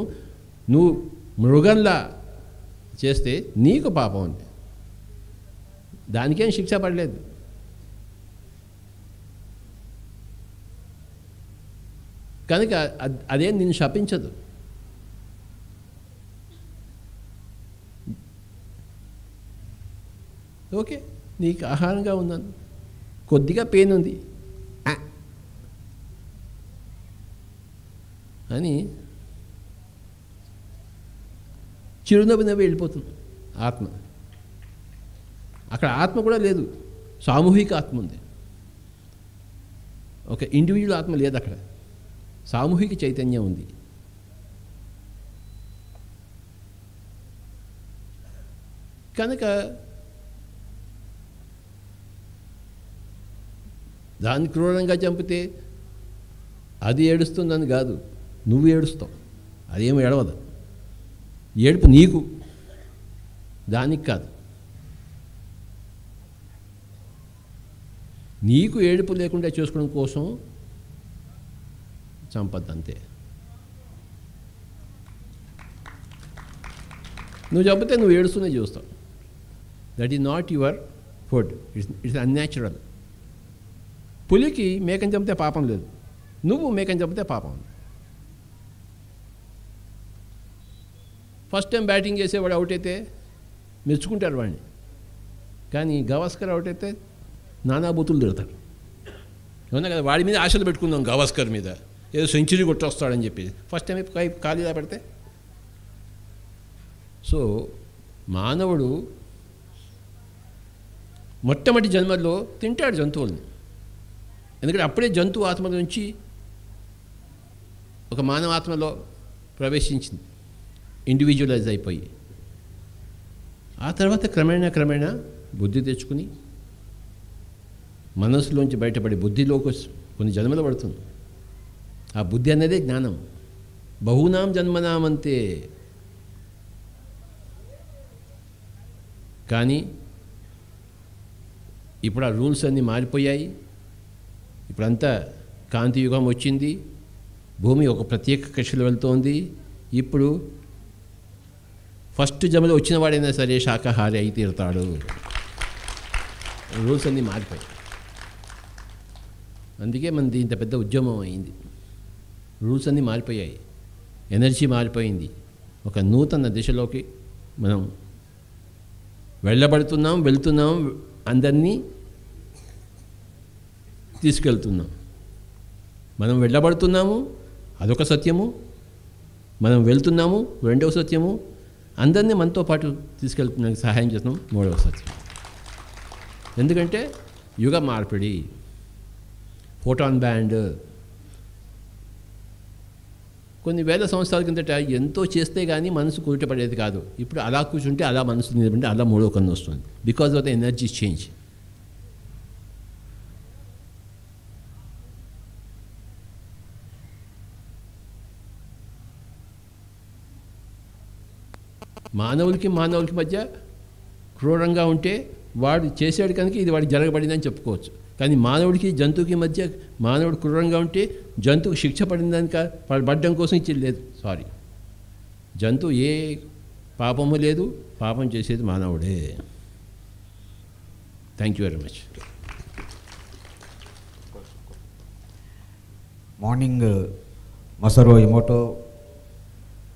నువ్వు మృగంలా చేస్తే నీకు పాపం ఉంది, దానికేం శిక్ష పడలేదు. కనుక అదేం నిన్ను శపించదు. ఓకే, నీకు ఆహారంగా ఉన్నాను, కొద్దిగా పెయిన్ ఉంది అని చిరునవ్వు నవ్వి వెళ్ళిపోతుంది ఆత్మ. అక్కడ ఆత్మ కూడా లేదు, సామూహిక ఆత్మ ఉంది. ఒక ఇండివిజువల్ ఆత్మ లేదు అక్కడ, సామూహిక చైతన్యం ఉంది. కనుక దాన్ని క్రూరంగా చంపితే అది ఏడుస్తుందని కాదు, నువ్వు ఏడుస్తావు. అదేమో ఏడవదు, ఏడుపు నీకు, దానికి కాదు. నీకు ఏడుపు లేకుండా చేసుకోవడం కోసం చంపద్దు అంతే. నువ్వు చంపితే నువ్వు ఏడుస్తూనే చూస్తావు. That is not your food, it's unnatural. పులికి మేకని చంపితే పాపం లేదు, నువ్వు మేకని చంపితే పాపం. ఫస్ట్ టైం బ్యాటింగ్ చేసేవాడు అవుట్ అయితే మెచ్చుకుంటారు వాడిని, కానీ గవాస్కర్ అవుట్ అయితే నానా బూతులు తిడతాడు. అవునా కదా, వాడి మీద ఆశలు పెట్టుకుందాం, గవాస్కర్ మీద ఏదో సెంచరీ కొట్టొస్తాడని చెప్పి ఫస్ట్ టైం ఖాళీగా పెడితే. సో మానవుడు మొట్టమొదటి జన్మల్లో తింటాడు జంతువుల్ని, ఎందుకంటే అప్పుడే జంతువు ఆత్మ నుంచి ఒక మానవ ఆత్మలో ప్రవేశించింది, ఇండివిజువలైజ్ అయిపోయి. ఆ తర్వాత క్రమేణా బుద్ధి తెచ్చుకుని మనసులోంచి బయటపడి బుద్ధిలోకి కొన్ని జన్మలు పడుతుంది. ఆ బుద్ధి అనేదే జ్ఞానం. బహూనాం జన్మనామంతే. కానీ ఇప్పుడు ఆ రూల్స్ అన్నీ మారిపోయాయి. ఇప్పుడంతా కాంతి యుగం వచ్చింది, భూమి ఒక ప్రత్యేక కక్షలో వెళ్తోంది. ఇప్పుడు ఫస్ట్ జన్మలో వచ్చిన వాడైనా సరే శాకాహారి అయి తీరుతాడు. రూల్స్ అన్నీ మారిపోయాయి. అందుకే మనది ఇంత పెద్ద ఉద్యమం అయింది. రూల్స్ అన్నీ మారిపోయాయి, ఎనర్జీ మారిపోయింది. ఒక నూతన దిశలోకి మనం వెళ్తున్నాం, అందరినీ తీసుకెళ్తున్నాం. మనం వెళ్ళబడుతున్నాము, అదొక సత్యము. మనం వెళ్తున్నాము, రెండవ సత్యము అందరినీ మనతో పాటు తీసుకెళ్తున్నానికి సహాయం చేస్తున్నాం, మూడవ సత్యం. ఎందుకంటే యుగ మార్పిడి, ఫోటాన్ బ్యాండ్ కొన్ని వేల సంవత్సరాల కిందట ఎంతో చేస్తే కానీ మనసు కూర్చోపడేది కాదు. ఇప్పుడు అలా కూర్చుంటే అలా మనసు నిలబడి అలా మూడో కన్ను వస్తుంది, because of the energy change. మానవులకి మధ్య క్రూరంగా ఉంటే వాడు చేసాడు కనుక ఇది వాడికి జరగబడిందని చెప్పుకోవచ్చు. కానీ మానవుడికి జంతువుకి మధ్య మానవుడు క్రూరంగా ఉంటే జంతువుకి శిక్ష పడిందని పడడం కోసం ఇచ్చేది లేదు. సారీ, జంతువు ఏ పాపము లేదు, పాపం చేసేది మానవుడే. Thank you very much. మార్నింగ్ మసరో ఎమోటో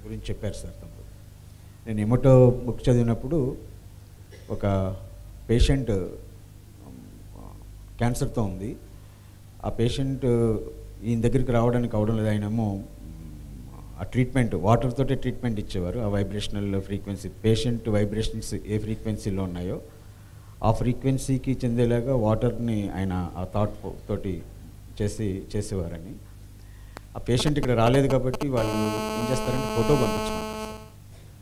గురించి చెప్పారు సార్ తమ్ముడు. నేను ఎమోటో బుక్ చదివినప్పుడు ఒక పేషెంట్ క్యాన్సర్తో ఉంది. ఆ పేషెంట్ ఈయన దగ్గరికి రావడానికి అవడం లేదు. ఆయనేమో ఆ ట్రీట్మెంట్ వాటర్తో ట్రీట్మెంట్ ఇచ్చేవారు. ఆ వైబ్రేషనల్ ఫ్రీక్వెన్సీ, పేషెంట్ వైబ్రేషన్స్ ఏ ఫ్రీక్వెన్సీలో ఉన్నాయో ఆ ఫ్రీక్వెన్సీకి చెందేలాగా వాటర్ని ఆయన ఆ థాట్ తోటి చేసేవారని. ఆ పేషెంట్ ఇక్కడ రాలేదు కాబట్టి వాళ్ళు ఏం చేస్తారంటే ఫోటో పంపించమంటారు సార్.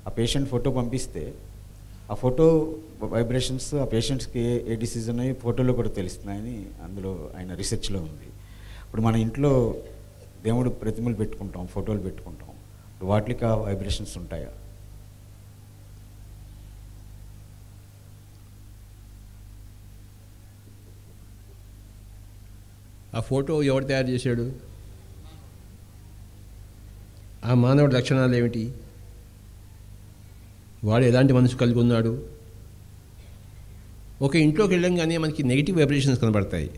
ఆ పేషెంట్ ఫోటో పంపిస్తే ఆ ఫోటో వైబ్రేషన్స్ ఆ పేషెంట్స్కి ఏ డిసీజ్ ఉన్నాయో ఫోటోలో కూడా తెలుస్తున్నాయని అందులో ఆయన రీసెర్చ్లో ఉంది. ఇప్పుడు మన ఇంట్లో దేవుడు ప్రతిమలు పెట్టుకుంటాం, ఫోటోలు పెట్టుకుంటాం, ఇప్పుడు వాటికి ఆ వైబ్రేషన్స్ ఉంటాయా? ఆ ఫోటో ఎవరు తయారు చేశాడు? ఆ మానవుడి లక్షణాలు ఏమిటి? వాడు ఎలాంటి మనసు కలిగి ఉన్నాడు? ఒక ఇంట్లోకి వెళ్ళంగానే మనకి నెగిటివ్ వైబ్రేషన్స్ కనబడతాయి,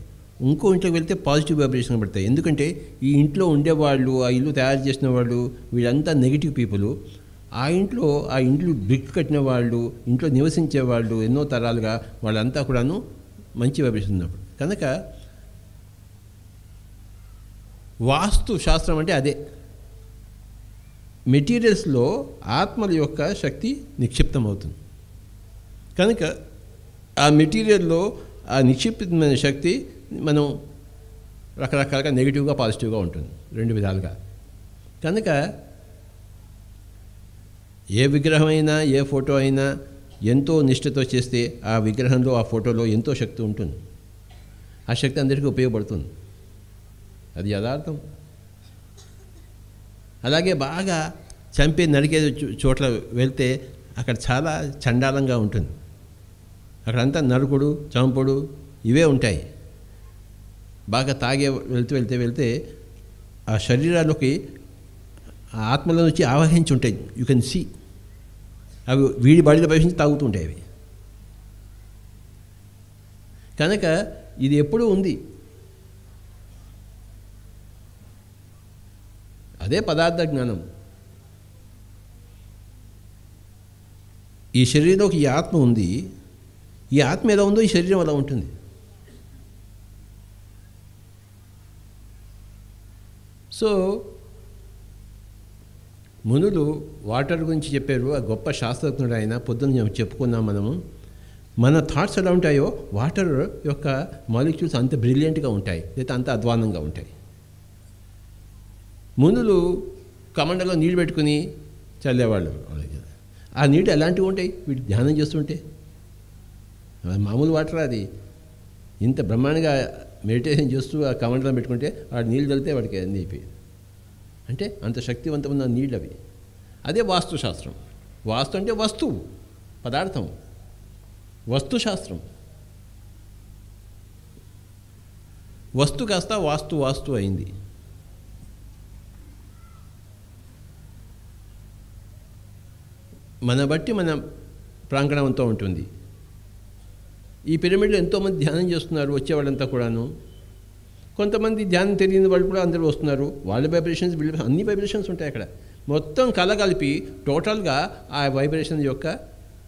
ఇంకో ఇంట్లోకి వెళ్తే పాజిటివ్ వైబ్రేషన్ కనబడతాయి. ఎందుకంటే ఈ ఇంట్లో ఉండేవాళ్ళు, ఆ ఇల్లు తయారు చేసిన వాళ్ళు వీళ్ళంతా నెగిటివ్ పీపుల్. ఆ ఇంట్లో బ్రిక్ కట్టిన వాళ్ళు, ఇంట్లో నివసించే వాళ్ళు ఎన్నో తరాలుగా వాళ్ళంతా కూడాను మంచి వైబ్రేషన్ ఉన్నప్పుడు. కనుక వాస్తు శాస్త్రం అంటే అదే. మెటీరియల్స్లో ఆత్మల యొక్క శక్తి నిక్షిప్తమవుతుంది. కనుక ఆ మెటీరియల్లో ఆ నిక్షిప్తమైన శక్తి మనం రకరకాలుగా నెగిటివ్గా పాజిటివ్గా ఉంటుంది, రెండు విధాలుగా. కనుక ఏ విగ్రహం అయినా ఏ ఫోటో అయినా ఎంతో నిష్ఠతో చేస్తే ఆ విగ్రహంలో ఆ ఫోటోలో ఎంతో శక్తి ఉంటుంది. ఆ శక్తి అందరికీ ఉపయోగపడుతుంది, అది యథార్థం. అలాగే బాగా చంపే నరికే చోట్ల వెళ్తే అక్కడ చాలా చండాలంగా ఉంటుంది. అక్కడంతా నరుకుడు, చంపుడు ఇవే ఉంటాయి. బాగా తాగే వెళ్తే ఆ శరీరాల్లోకి ఆ ఆత్మలో నుంచి ఆవహించి ఉంటాయి. యూ కెన్ సీ అవి వీడి బాడీలో ప్రవేశించి తాగుతుంటాయి అవి. కనుక ఇది ఎప్పుడూ ఉంది. అదే పదార్థ జ్ఞానం. ఈ శరీరంలోకి ఈ ఆత్మ ఉంది, ఈ ఆత్మ ఎలా ఉందో ఈ శరీరం అలా ఉంటుంది. సో మునులు వాటర్ గురించి చెప్పారు. ఆ గొప్ప శాస్త్రజ్ఞుడు ఆయన, పొద్దున్న చెప్పుకున్నాం మనము. మన థాట్స్ ఎలా ఉంటాయో వాటర్ యొక్క మాలిక్యూల్స్ అంత బ్రిలియంట్గా ఉంటాయి, లేదా అంత అధ్వానంగా ఉంటాయి. మునులు కమండలో నీళ్ళు పెట్టుకుని చల్లేవాళ్ళు. ఆ నీళ్ళు ఎలాంటివి ఉంటాయి వీటి ధ్యానం చేస్తుంటే? మామూలు వాటర్ అది. ఇంత బ్రహ్మాండంగా మెడిటేషన్ చేస్తూ ఆ కమండలో పెట్టుకుంటే వాడు నీళ్ళు చల్లితే వాడికి అన్నీ అయిపోయింది. అంటే అంత శక్తివంతమైన నీళ్ళు అవి. అదే వాస్తుశాస్త్రం. వాస్తు అంటే వస్తువు, పదార్థం, వస్తుశాస్త్రం. వస్తు కాస్త వాస్తు అయింది. మన బట్టి మన ప్రాంగణం అంతా ఉంటుంది. ఈ పిరమిడ్లో ఎంతోమంది ధ్యానం చేస్తున్నారు వచ్చేవాళ్ళంతా కూడాను. కొంతమంది ధ్యానం తెలియని వాళ్ళు కూడా అందరూ వస్తున్నారు. వాళ్ళ వైబ్రేషన్స్, వీళ్ళ అన్ని వైబ్రేషన్స్ ఉంటాయి అక్కడ. మొత్తం కలగలిపి టోటల్గా ఆ వైబ్రేషన్ యొక్క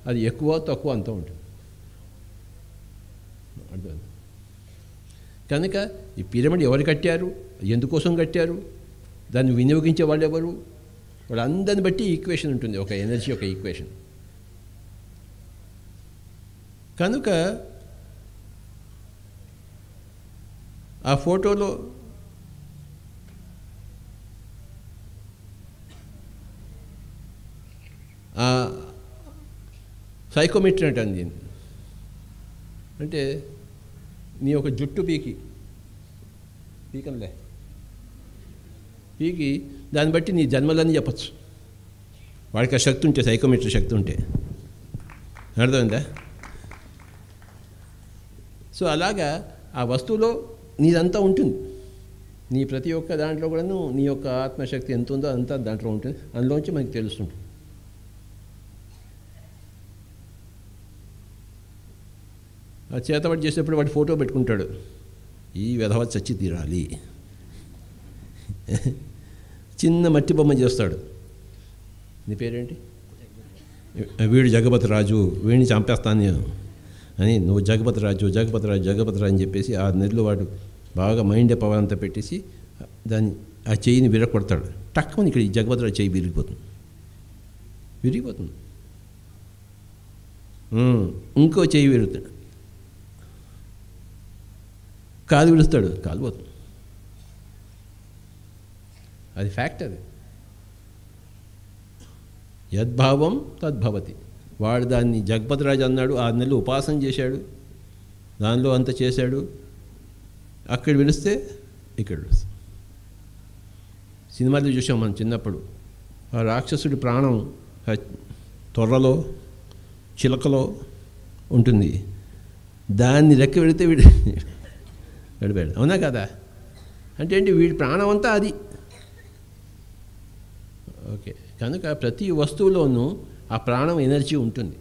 అది ఎక్కువ తక్కువ అంతా ఉంటుంది. కనుక ఈ పిరమిడ్ ఎవరు కట్టారు, ఎందుకోసం కట్టారు, దాన్ని వినియోగించే వాళ్ళు ఎవరు, వాళ్ళందరిని బట్టి ఈక్వేషన్ ఉంటుంది, ఒక ఎనర్జీ ఒక ఈక్వేషన్. కనుక ఆ ఫోటోలో సైకోమెట్రీ అంటాను దీన్ని. అంటే నీ ఒక జుట్టు పీకంలే పీకి దాన్ని బట్టి నీ జన్మలని చెప్పచ్చు. వాడికి ఆ శక్తి ఉంటే, సైకోమెట్రీ శక్తి ఉంటే. అర్థమైందా? సో అలాగా ఆ వస్తువులో నీదంతా ఉంటుంది. నీ ప్రతి ఒక్క దాంట్లో కూడాను నీ యొక్క ఆత్మశక్తి ఎంత ఉందో అంతా దాంట్లో ఉంటుంది. అందులోంచి మనకి తెలుస్తుంది. ఆ చేతబడి చేసేప్పుడు వాడి ఫోటో పెట్టుకుంటాడు, ఈ విధవ చచ్చి తీరాలి. చిన్న మట్టి బొమ్మ చేస్తాడు. నీ పేరేంటి? వీడు జగపతి రాజు, వీడిని చంపేస్తాను నేను అని. నువ్వు జగపతి రాజు అని చెప్పేసి 6 నెలలు వాడు బాగా మైండ్ పవర్ అంతా పెట్టేసి దాన్ని ఆ చెయ్యిని విరగొడతాడు. టక్కుని ఇక్కడ ఈ జగపతి రాజు చెయ్యి విరిగిపోతుంది. ఇంకో చెయ్యి విరుగుతాడు, కాలు విడుస్తాడు, కాలిపోతుంది. అది ఫ్యాక్ట్. అది యద్భావం తద్భవతి. వాడు దాన్ని జగపతి రాజు అన్నాడు, 6 నెలలు ఉపాసన చేశాడు, దానిలో అంత చేశాడు. అక్కడ విడిస్తే ఇక్కడ విడుస్తాం. సినిమాలో చూసాం మనం చిన్నప్పుడు. ఆ రాక్షసుడి ప్రాణం తొర్రలో చిలకలో ఉంటుంది. దాన్ని రెక్క పెడితే విడిపోయాడు. అవునా కదా? అంటే ఏంటి? వీడి ప్రాణం అంతా అది. ఓకే. కనుక ప్రతి వస్తువులోనూ ఆ ప్రాణం ఎనర్జీ ఉంటుంది.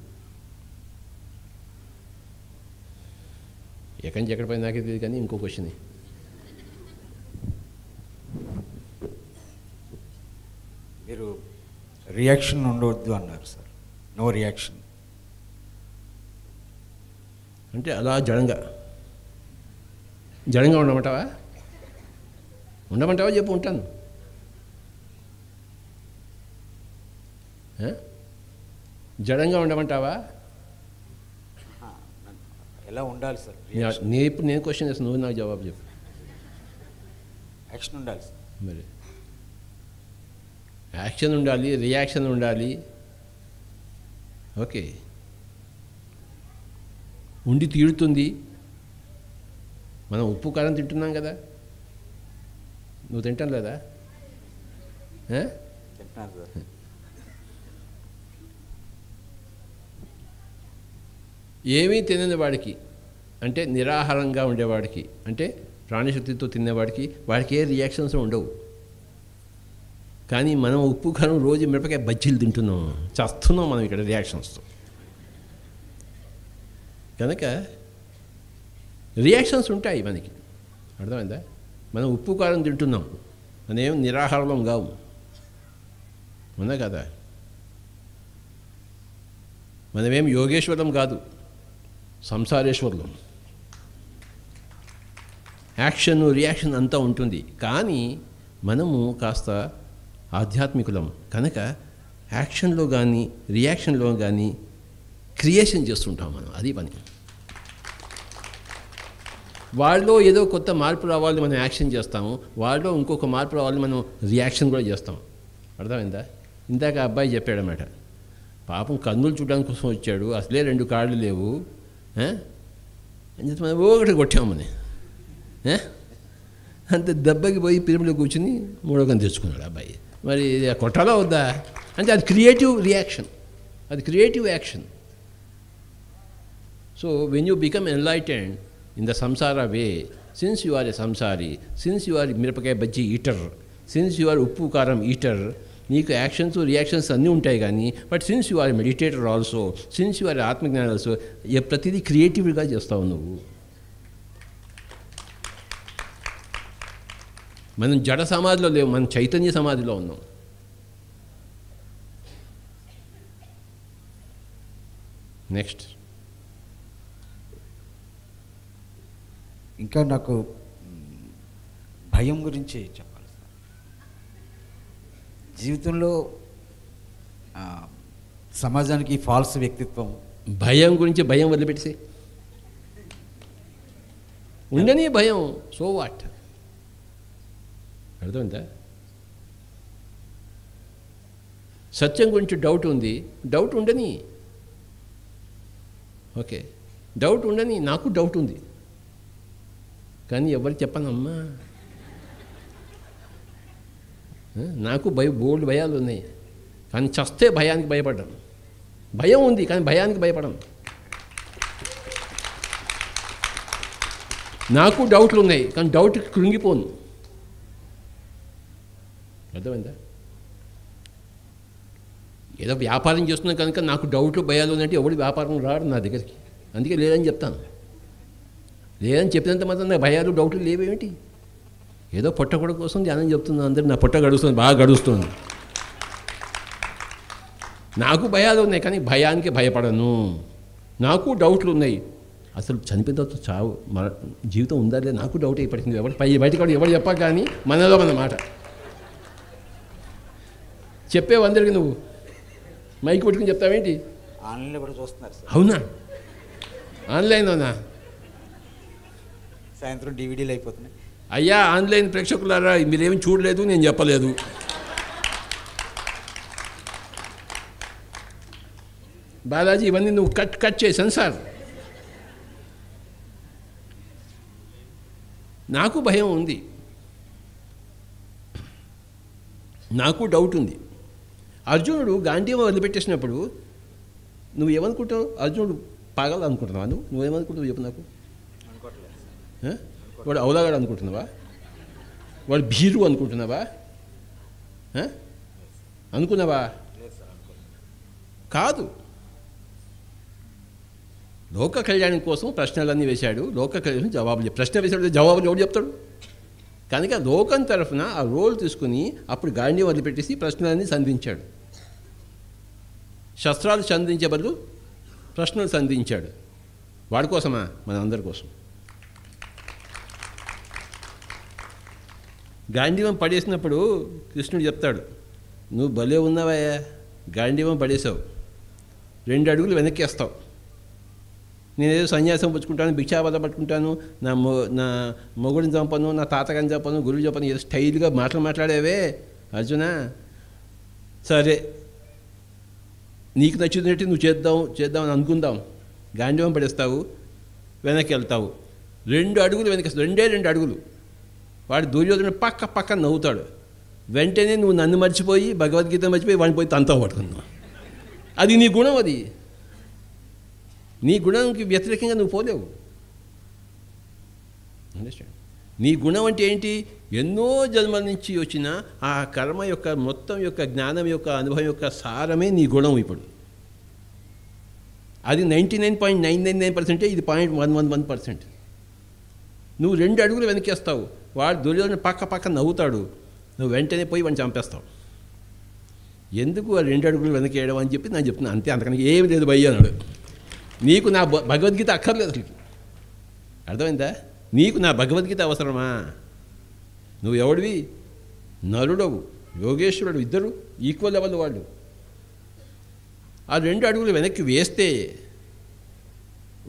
ఎక్కడి నుంచి ఎక్కడ పోయి నాకే తెలియదు. కానీ ఇంకో క్వశ్చన్, మీరు రియాక్షన్ ఉండవద్దు అన్నారు సార్. నో రియాక్షన్ అంటే అలా జడంగా ఉండమంటావా? చెప్పు, ఉంటాను. జడంగా ఉండమంటావా? ఎలా ఉండాలి సార్? ఇప్పుడు నేను క్వశ్చన్ చేస్తాను, నువ్వు నాకు జవాబు చెప్పు. యాక్షన్ ఉండాలి సార్. మరి యాక్షన్ ఉండాలి, రియాక్షన్ ఉండాలి. ఓకే. ఉండి తీరుతుంది. మనం ఉప్పు కారం తింటున్నాం కదా, నువ్వు తింటాను లేదా? తింటాను సార్. ఏమీ తినని వాడికి, అంటే నిరాహారంగా ఉండేవాడికి, అంటే ప్రాణశక్తితో తినేవాడికి, వాడికి ఏ రియాక్షన్స్ ఉండవు. కానీ మనం ఉప్పు కారం రోజు మిరపకాయ బజ్జీలు తింటున్నాం, చేస్తున్నాం మనం ఇక్కడ రియాక్షన్స్తో. కనుక రియాక్షన్స్ ఉంటాయి మనకి. అర్థమైందా? మనం ఉప్పు కారం తింటున్నాం, మనమేం నిరాహారం కావు. అవునా కదా? మనమేం యోగేశ్వరం కాదు, సంసారేశ్వరులం. యాక్షన్ రియాక్షన్ అంతా ఉంటుంది. కానీ మనము కాస్త ఆధ్యాత్మికులం కనుక యాక్షన్లో కానీ రియాక్షన్లో కానీ క్రియేషన్ చేస్తుంటాం మనం. అది పని. వాళ్ళలో ఏదో కొత్త మార్పు రావాలని మనం యాక్షన్ చేస్తాము, వాళ్ళలో ఇంకొక మార్పు రావాలని మనం రియాక్షన్ కూడా చేస్తాం. అర్థమైందా? ఇందాక అబ్బాయి చెప్పాడన్నమాట, పాపం కన్నులు చూడడానికి కోసం వచ్చాడు, అసలే 2 కాళ్ళు లేవు అని చెప్పి మనం ఒకటి కొట్టామని అంత దెబ్బకి పోయి పిరమిడ్లో కూర్చుని 3వ కన్ను తెచ్చుకున్నాడు అబ్బాయి. మరి కొట్టాలా వద్దా అంటే అది క్రియేటివ్ రియాక్షన్, అది creative action. So when you become enlightened in the samsara way, since you are a samsari, since you are మిరపకాయ bajji eater, since you are ఉప్పు కారం ఈటర్, నీకు యాక్షన్స్ రియాక్షన్స్ అన్నీ ఉంటాయి. కానీ but since you are meditator also, since you are ఆత్మజ్ఞానం also, ప్రతిదీ క్రియేటివ్గా చేస్తావు నువ్వు. మనం జడ సమాధిలో లేవు, మనం చైతన్య సమాధిలో ఉన్నాం. నెక్స్ట్ ఇంకా నాకు భయం గురించి చెప్పాలి సార్. జీవితంలో సమాజానికి ఫాల్స్ వ్యక్తిత్వం. భయం గురించి భయం వదిలిపెట్టేసి ఉండని భయం, సో వాట్, అర్థమైందా? సత్యం గురించి డౌట్ ఉంది, డౌట్ ఉండని, ఓకే, డౌట్ ఉండని. నాకు డౌట్ ఉంది కానీ ఎవరికి చెప్పనమ్మా. నాకు బోల్డ్ భయాలు ఉన్నాయి కానీ చస్తే భయానికి భయపడ్డాను. భయం ఉంది కానీ భయానికి భయపడను. నాకు డౌట్లు ఉన్నాయి కానీ డౌట్కి కృంగిపోను, అర్థమైందా? ఏదో వ్యాపారం చేస్తున్నా కనుక నాకు డౌట్లు భయాలు ఉన్నట్టు ఎవడు వ్యాపారం రాడు నా దగ్గరికి, అందుకే లేదని చెప్తాను. లేదని చెప్పినంత మాత్రం నా భయాలు డౌట్లు లేవేమిటి? ఏదో పొట్టగొడ కోసం ధ్యానం చెప్తున్నాను, అందరూ నా పొట్ట గడుస్తుంది, బాగా గడుస్తుంది. నాకు భయాలు ఉన్నాయి కానీ భయానికి భయపడను. నాకు డౌట్లు ఉన్నాయి, అసలు చనిపోయిన తర్వాత చావు జీవితం ఉందా లేదా నాకు డౌట్ అయిపడుతుంది. ఎవరు బయటకు ఎవరు చెప్పాలి కానీ మనలో మన మాట చెప్పేవు అందరికీ. నువ్వు మైక్ పెట్టుకుని చెప్తావేంటి? ఆన్లైన్లో కూడా చూస్తున్నారు సార్. అవునా? ఆన్లైన్లోనా? సాయంత్రం డివిడీలు అయిపోతున్నాయి. అయ్యా ఆన్లైన్ ప్రేక్షకులారా, మీరేమి చూడలేదు, నేను చెప్పలేదు. బాలాజీ ఇవన్నీ నువ్వు కట్ చేశాను సార్. నాకు భయం ఉంది, నాకు డౌట్ ఉంది. అర్జునుడు గాంధీవం వదిలిపెట్టేసినప్పుడు నువ్వు ఏమనుకుంటావు? అర్జునుడు పాగలు అనుకుంటున్నావా? నువ్వేమనుకుంటావు చెప్పు నాకు. వాడు అవలాగాడు అనుకుంటున్నావా? వాడు భీరు అనుకుంటున్నావా? అనుకున్నావా? కాదు. లోక కళ్యాణం కోసం ప్రశ్నలన్నీ వేశాడు, లోక కళ్యాణం జవాబులు. ప్రశ్న వేశాడు, జవాబులు ఎవడు చెప్తాడు? కనుక లోకం తరఫున ఆ రోల్ తీసుకుని అప్పుడు గాంధీ వదిలిపెట్టేసి ప్రశ్నలన్నీ సంధించాడు. శస్త్రాలు సంధించే బదులు ప్రశ్నలు సంధించాడు. వాడి కోసమా? మన అందరి కోసం. గాంధీవం పడేసినప్పుడు కృష్ణుడు చెప్తాడు, నువ్వు భలే ఉన్నావయ్యా, గాంధీవం పడేసావు, 2 అడుగులు వెనక్కేస్తావు. నేనేదో సన్యాసం పుచ్చుకుంటాను, భిక్షాబద్ధ పట్టుకుంటాను, నా మొగుడిని చంపను, నా తాతగారిని చంపను, గురువు చంపను, ఏదో స్టైల్గా మాట్లాడేవే అర్జున. సరే, నీకు నచ్చినట్టు నువ్వు చేద్దామని అనుకుందాం. గాంధీవం పడేస్తావు, వెనక్కి వెళ్తావు, 2 అడుగులు వెనకేస్తావు, 2 అడుగులు. వాడు దుర్యోధనుడు పక్క నవ్వుతాడు. వెంటనే నువ్వు నన్ను మర్చిపోయి భగవద్గీత మర్చిపోయి వాడిని పోయి తంతా పట్టుకున్నావు. అది నీ గుణం, అది నీ గుణంకి వ్యతిరేకంగా నువ్వు పోలేవు. అండర్స్టాండ్? నీ గుణం అంటే ఏంటి? ఎన్నో జన్మల నుంచి వచ్చిన ఆ కర్మ యొక్క మొత్తం యొక్క జ్ఞానం యొక్క అనుభవం యొక్క సారమే నీ గుణం. ఇప్పుడు అది 99.999%, ఇది 0.111%. నువ్వు 2 అడుగులు వెనకేస్తావు, వాడు దుర్యోధన పక్క నవ్వుతాడు, నువ్వు వెంటనే పోయి వాడిని చంపేస్తావు. ఎందుకు ఆ 2 అడుగులు వెనకేయడం అని చెప్పి నేను చెప్తున్నాను, అంతే, అంతకన్నా ఏమి లేదు భయ్య అన్నాడు. నీకు నా భగవద్గీత అక్కర్లేదు అసలు, అర్థమైందా? నీకు నా భగవద్గీత అవసరమా? నువ్వు ఎవడివి? నరుడవు, యోగేశ్వరుడు, ఇద్దరు ఈక్వల్ లెవెల్ వాళ్ళు. ఆ 2 అడుగులు వెనక్కి వేస్తే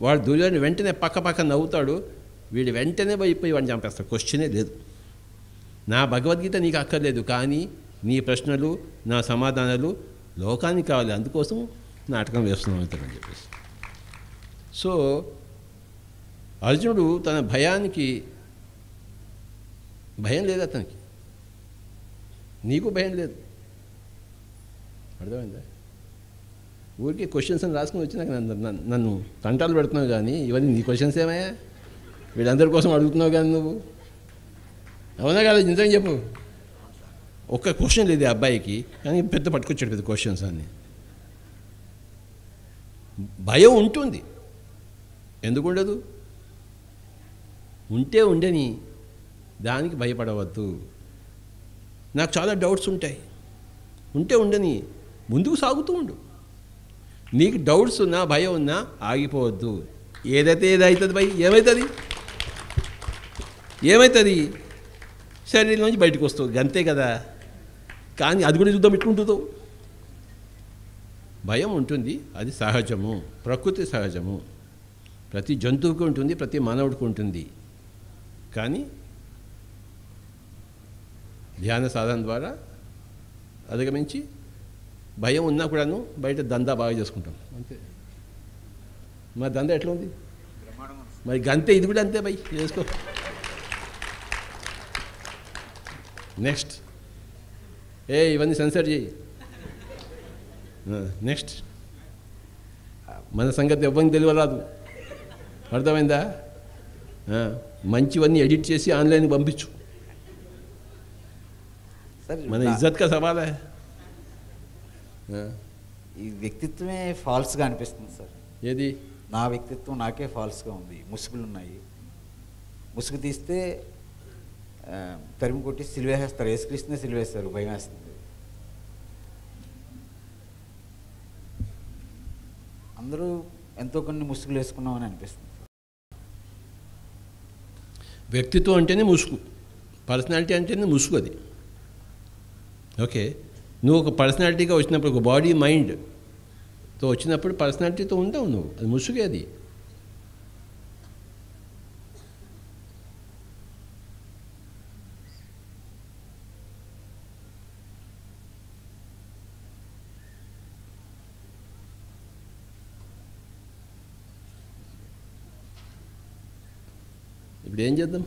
వాడు దుర్యోధన వెంటనే పక్క నవ్వుతాడు, వీడు వెంటనే పోయి వాడిని చంపేస్తాడు. క్వశ్చనే లేదు. నా భగవద్గీత నీకు అక్కర్లేదు, కానీ నీ ప్రశ్నలు నా సమాధానాలు లోకానికి కావాలి, అందుకోసం నాటకం వేస్తున్నాం అని చెప్పేసి. సో అర్జునుడు తన భయానికి భయం లేదు అతనికి, నీకు భయం లేదు, అర్థమైందా? ఊరికి క్వశ్చన్స్ అని రాసుకుని వచ్చి నాకు నన్ను తంటాలు పెడుతున్నావు, కానీ ఇవన్నీ నీ క్వశ్చన్స్ ఏమయ్యా? వీళ్ళందరి కోసం అడుగుతున్నావు కానీ నువ్వు, అవునా కాదు? నిజంగా చెప్పు. ఒక్క క్వశ్చన్ లేదు ఆ అబ్బాయికి, కానీ పెద్ద పట్టుకొచ్చాడు పెద్ద క్వశ్చన్స్ అన్నీ. భయం ఉంటుంది, ఎందుకు ఉండదు? ఉంటే ఉండని, దానికి భయపడవద్దు. నాకు చాలా డౌట్స్ ఉంటాయి, ఉంటే ఉండని, ముందుకు సాగుతూ ఉండు. నీకు డౌట్స్ ఉన్నా భయం ఉన్నా ఆగిపోవద్దు. ఏదవుతుంది భయ, ఏమవుతుంది? శరీరం నుంచి బయటకు వస్తుంది, అంతే కదా. కానీ అది కూడా చూద్దాం ఎట్లుంటుందో. భయం ఉంటుంది, అది సహజము, ప్రకృతి సహజము. ప్రతి జంతువుకి ఉంటుంది, ప్రతి మానవుడికి ఉంటుంది. కానీ ధ్యాన సాధన ద్వారా అధిగమించి భయం ఉన్నా కూడాను బయట దందా బాగా చేసుకుంటాం అంతే. మా దందా ఎట్లా ఉంది మరి? గంతే, ఇది కూడా అంతే భయ్, చేసుకో. నెక్స్ట్ ఇవన్నీ సెన్సర్ చేయి. నెక్స్ట్ మన సంగతి ఎవరికి తెలియరాదు, అర్థమైందా? మంచివన్నీ ఎడిట్ చేసి ఆన్లైన్ పంపించు. మన ఇజ్జత్కా సవాలే. ఈ వ్యక్తిత్వమే ఫాల్స్గా అనిపిస్తుంది సార్. ఏది? నా వ్యక్తిత్వం నాకే ఫాల్స్గా ఉంది. ముసుగులు ఉన్నాయి. ముసుగు తీస్తే తరిమి కొట్టి సిలివేసేస్తారు. యేసుక్రీస్తునే సిలివేస్తారు. భయం వేస్తుంది. అందరూ ఎంతో కొన్ని ముసుగులు వేసుకున్నామని అనిపిస్తుంది. వ్యక్తిత్వం అంటేనే ముసుగు, పర్సనాలిటీ అంటేనే ముసుగు. అది ఓకే. నువ్వు ఒక పర్సనాలిటీగా వచ్చినప్పుడు, ఒక బాడీ మైండ్తో వచ్చినప్పుడు పర్సనాలిటీతో ఉంటావు నువ్వు, అది ముసుగే. అది ఇప్పుడు ఏం చేద్దాం?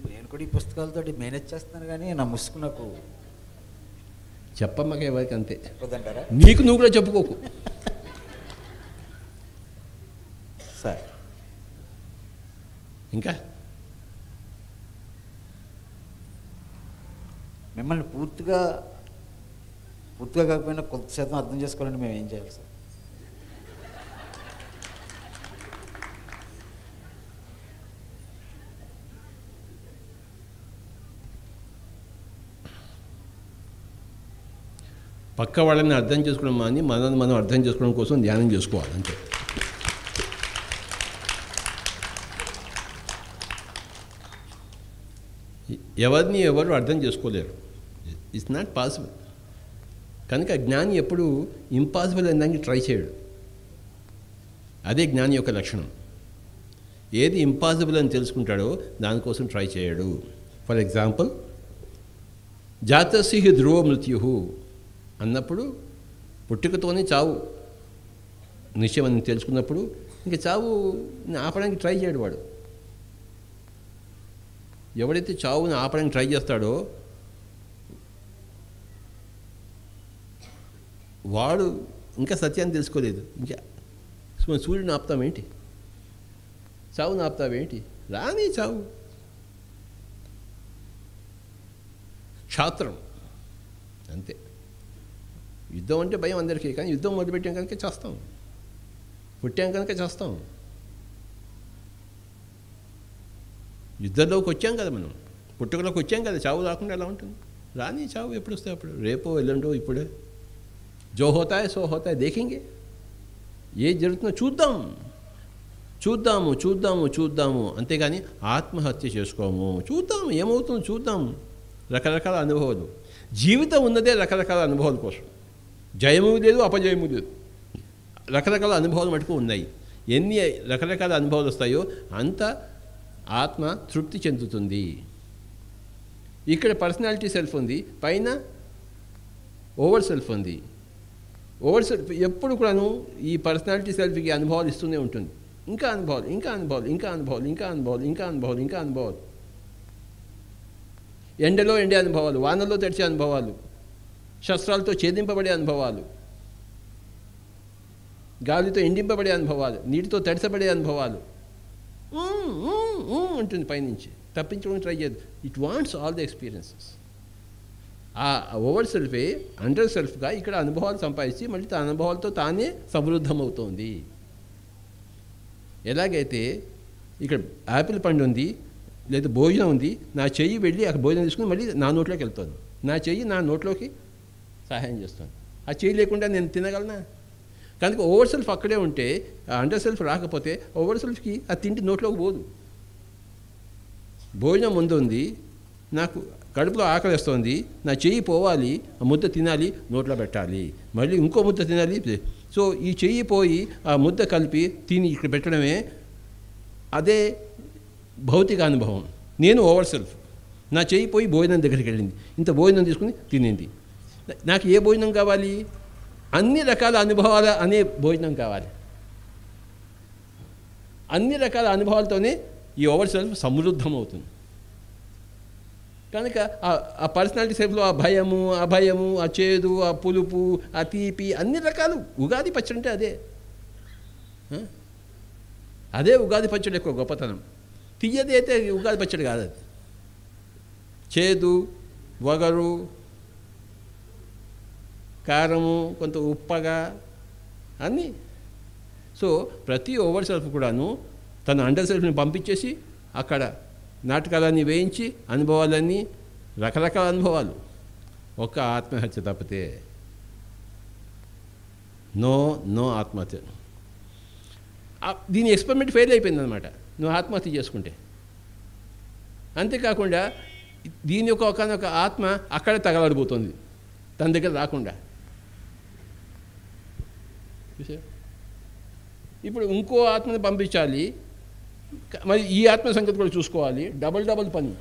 నేను కూడా ఈ పుస్తకాలతో మేనేజ్ చేస్తాను, కానీ నా ముసుగు నాకు చెప్పమ్మక ఎవరికి అంతే. చెప్పదంటారా? నీకు నువ్వు కూడా చెప్పుకోకు సార్. ఇంకా మిమ్మల్ని పూర్తిగా కాకపోయినా కొంత శాతం అర్థం చేసుకోవాలంటే మేము ఏం చేయాలి సార్? పక్క వాళ్ళని అర్థం చేసుకోవడం మాని మనల్ని మనం అర్థం చేసుకోవడం కోసం ధ్యానం చేసుకోవాలి అంతే. ఎవరిని ఎవరు అర్థం చేసుకోలేరు. It's not possible. కనుక జ్ఞాని ఎప్పుడు ఇంపాసిబుల్ అనే దానికి ట్రై చేయడు. అదే జ్ఞాని యొక్క లక్షణం. ఏది ఇంపాసిబుల్ అని తెలుసుకుంటాడో దానికోసం ట్రై చేయడు. ఫర్ ఎగ్జాంపుల్, జాతస్య ధ్రువ మృత్యు అన్నప్పుడు పుట్టుకతోనే చావు నిశ్చయం అని తెలుసుకున్నప్పుడు ఇంకా చావు ఆపడానికి ట్రై చేయడు వాడు. ఎవడైతే చావుని ఆపడానికి ట్రై చేస్తాడో వాడు ఇంకా సత్యాన్ని తెలుసుకోలేదు. ఇంకా సూర్యుని ఆపుతామేంటి? చావుని ఆపుతావేంటి? రాని చావు. క్షాత్రం అంతే. యుద్ధం అంటే భయం అందరికీ, కానీ యుద్ధం మొదలుపెట్టాం కనుక చేస్తాం, పుట్టాం కనుక చేస్తాం. యుద్ధంలోకి వచ్చాం కదా మనం, పుట్టుకలోకి వచ్చాం కదా. చావు రాకుండా ఎలా ఉంటుంది? రాని చావు ఎప్పుడు వస్తాయి అప్పుడు, రేపో ఎల్లుండో ఇప్పుడే. జో హోతాయ్ సో హోతాయ్ దేఖేంగే. ఏది జరుగుతుందో చూద్దాము అంతేగాని ఆత్మహత్య చేసుకోము. చూద్దాము ఏమవుతుందో చూద్దాము. రకరకాల అనుభవాలు. జీవితం ఉన్నదే రకరకాల అనుభవాల కోసం. జయము లేదు, అపజయము లేదు. రకరకాల అనుభవాలు మటుకు ఉన్నాయి. ఎన్ని రకరకాల అనుభవాలు వస్తాయో అంత ఆత్మ తృప్తి చెందుతుంది. ఇక్కడ పర్సనాలిటీ సెల్ఫ్ ఉంది, పైన ఓవర్ సెల్ఫ్ ఉంది. ఓవర్ సెల్ఫ్ ఎప్పుడు కూడాను ఈ పర్సనాలిటీ సెల్ఫ్కి అనుభవాలు ఇస్తూనే ఉంటుంది. ఇంకా అనుభవాలు. ఎండలో ఎండే అనుభవాలు, వానలో తడిచే అనుభవాలు, శస్త్రాలతో ఛేదింపబడే అనుభవాలు, గాలితో ఎండింపబడే అనుభవాలు, నీటితో తడిసబడే అనుభవాలు. ఉంటుంది పైనుంచి. తప్పించుకోవడానికి ట్రై చేయదు. It wants all the experiences. ఆ ఓవర్ సెల్ఫే అండర్ సెల్ఫ్గా ఇక్కడ అనుభవాలు సంపాదించి మళ్ళీ తన అనుభవాలతో తానే సమృద్ధమవుతోంది. ఎలాగైతే ఇక్కడ యాపిల్ పండు ఉంది, లేదా భోజనం ఉంది, నా చెయ్యి వెళ్ళి అక్కడ భోజనం తీసుకుని మళ్ళీ నా నోట్లోకి వెళ్తాను. నా చెయ్యి నా నోట్లోకి సహాయం చేస్తాను. ఆ చెయ్యి లేకుండా నేను తినగలనా? కనుక ఓవర్ సెల్ఫ్ అక్కడే ఉంటే, అండర్ సెల్ఫ్ రాకపోతే ఓవర్ సెల్ఫ్కి ఆ తిండి నోట్లోకి పోదు. భోజనం ముందు ఉంది, నాకు కడుపులో ఆకలిస్తోంది, నా చెయ్యి పోవాలి, ఆ ముద్ద తినాలి, నోట్లో పెట్టాలి, మళ్ళీ ఇంకో ముద్ద తినాలి. సో ఈ చెయ్యి పోయి ఆ ముద్ద కలిపి తిని ఇక్కడ పెట్టడమే అదే భౌతిక అనుభవం. నేను ఓవర్ సెల్ఫ్. నా చెయ్యి పోయి భోజనం దగ్గరికి వెళ్ళింది, ఇంత భోజనం తీసుకుని తినింది. నాకు ఏ భోజనం కావాలి? అన్ని రకాల అనుభవాల అనే భోజనం కావాలి. అన్ని రకాల అనుభవాలతోనే ఈ ఓవర్ సెల్ఫ్ సమృద్ధం అవుతుంది. కనుక ఆ పర్సనాలిటీ సెల్ఫ్లో ఆ భయము, అభయము, ఆ చేదు, ఆ పులుపు, ఆ తీపి, అన్ని రకాలు. ఉగాది పచ్చడి అంటే అదే. అదే ఉగాది పచ్చడి యొక్క గొప్పతనం. తీయది అయితే ఉగాది పచ్చడి కాదు. అది చేదు, వగరు, కారము, కొంత ఉప్పగా అన్నీ. సో ప్రతి ఓవర్ సెల్ఫ్ కూడాను తన అండర్ సెల్ఫ్ని పంపించేసి అక్కడ నాటకాలన్నీ వేయించి అనుభవాలన్నీ రకరకాల అనుభవాలు. ఒక్క ఆత్మహత్య తప్పితే నో ఆత్మహత్య. దీని ఎక్స్పెరిమెంట్ ఫెయిల్ అయిపోయిందనమాట నువ్వు ఆత్మహత్య చేసుకుంటే. అంతేకాకుండా దీని యొక్క ఒకనొక ఆత్మ అక్కడే తగలడిపోతుంది, తన దగ్గర రాకుండా. ఇప్పుడు ఇంకో ఆత్మని పంపించాలి, మరి ఈ ఆత్మ సంగతి కూడా చూసుకోవాలి. డబల్ పని.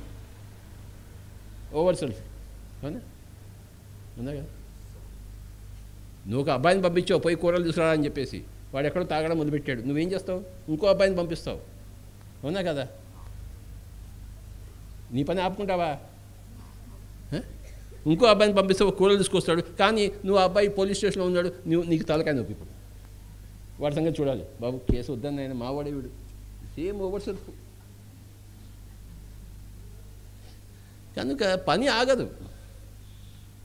Over self. అవునా ఉందా కదా? నువ్వు ఒక అబ్బాయిని పంపించావు, పోయి కూరలు తీసుకురా అని చెప్పేసి, వాడు ఎక్కడో తాగడం మొదలుపెట్టాడు. నువ్వేం చేస్తావు? ఇంకో అబ్బాయిని పంపిస్తావు. అవునా కదా? నీ పని ఆపుకుంటావా? ఇంకో అబ్బాయిని పంపిస్తావు, కూరలు తీసుకొస్తాడు. కానీ నువ్వు ఆ అబ్బాయి పోలీస్ స్టేషన్లో ఉన్నాడు, నీకు తలకాయ నొప్పి. ఇప్పుడు వాడి సంగతి చూడాలి. బాబు కేసు వద్దని ఆయన మావాడే వీడు. Same over self. కనుక పని ఆగదు.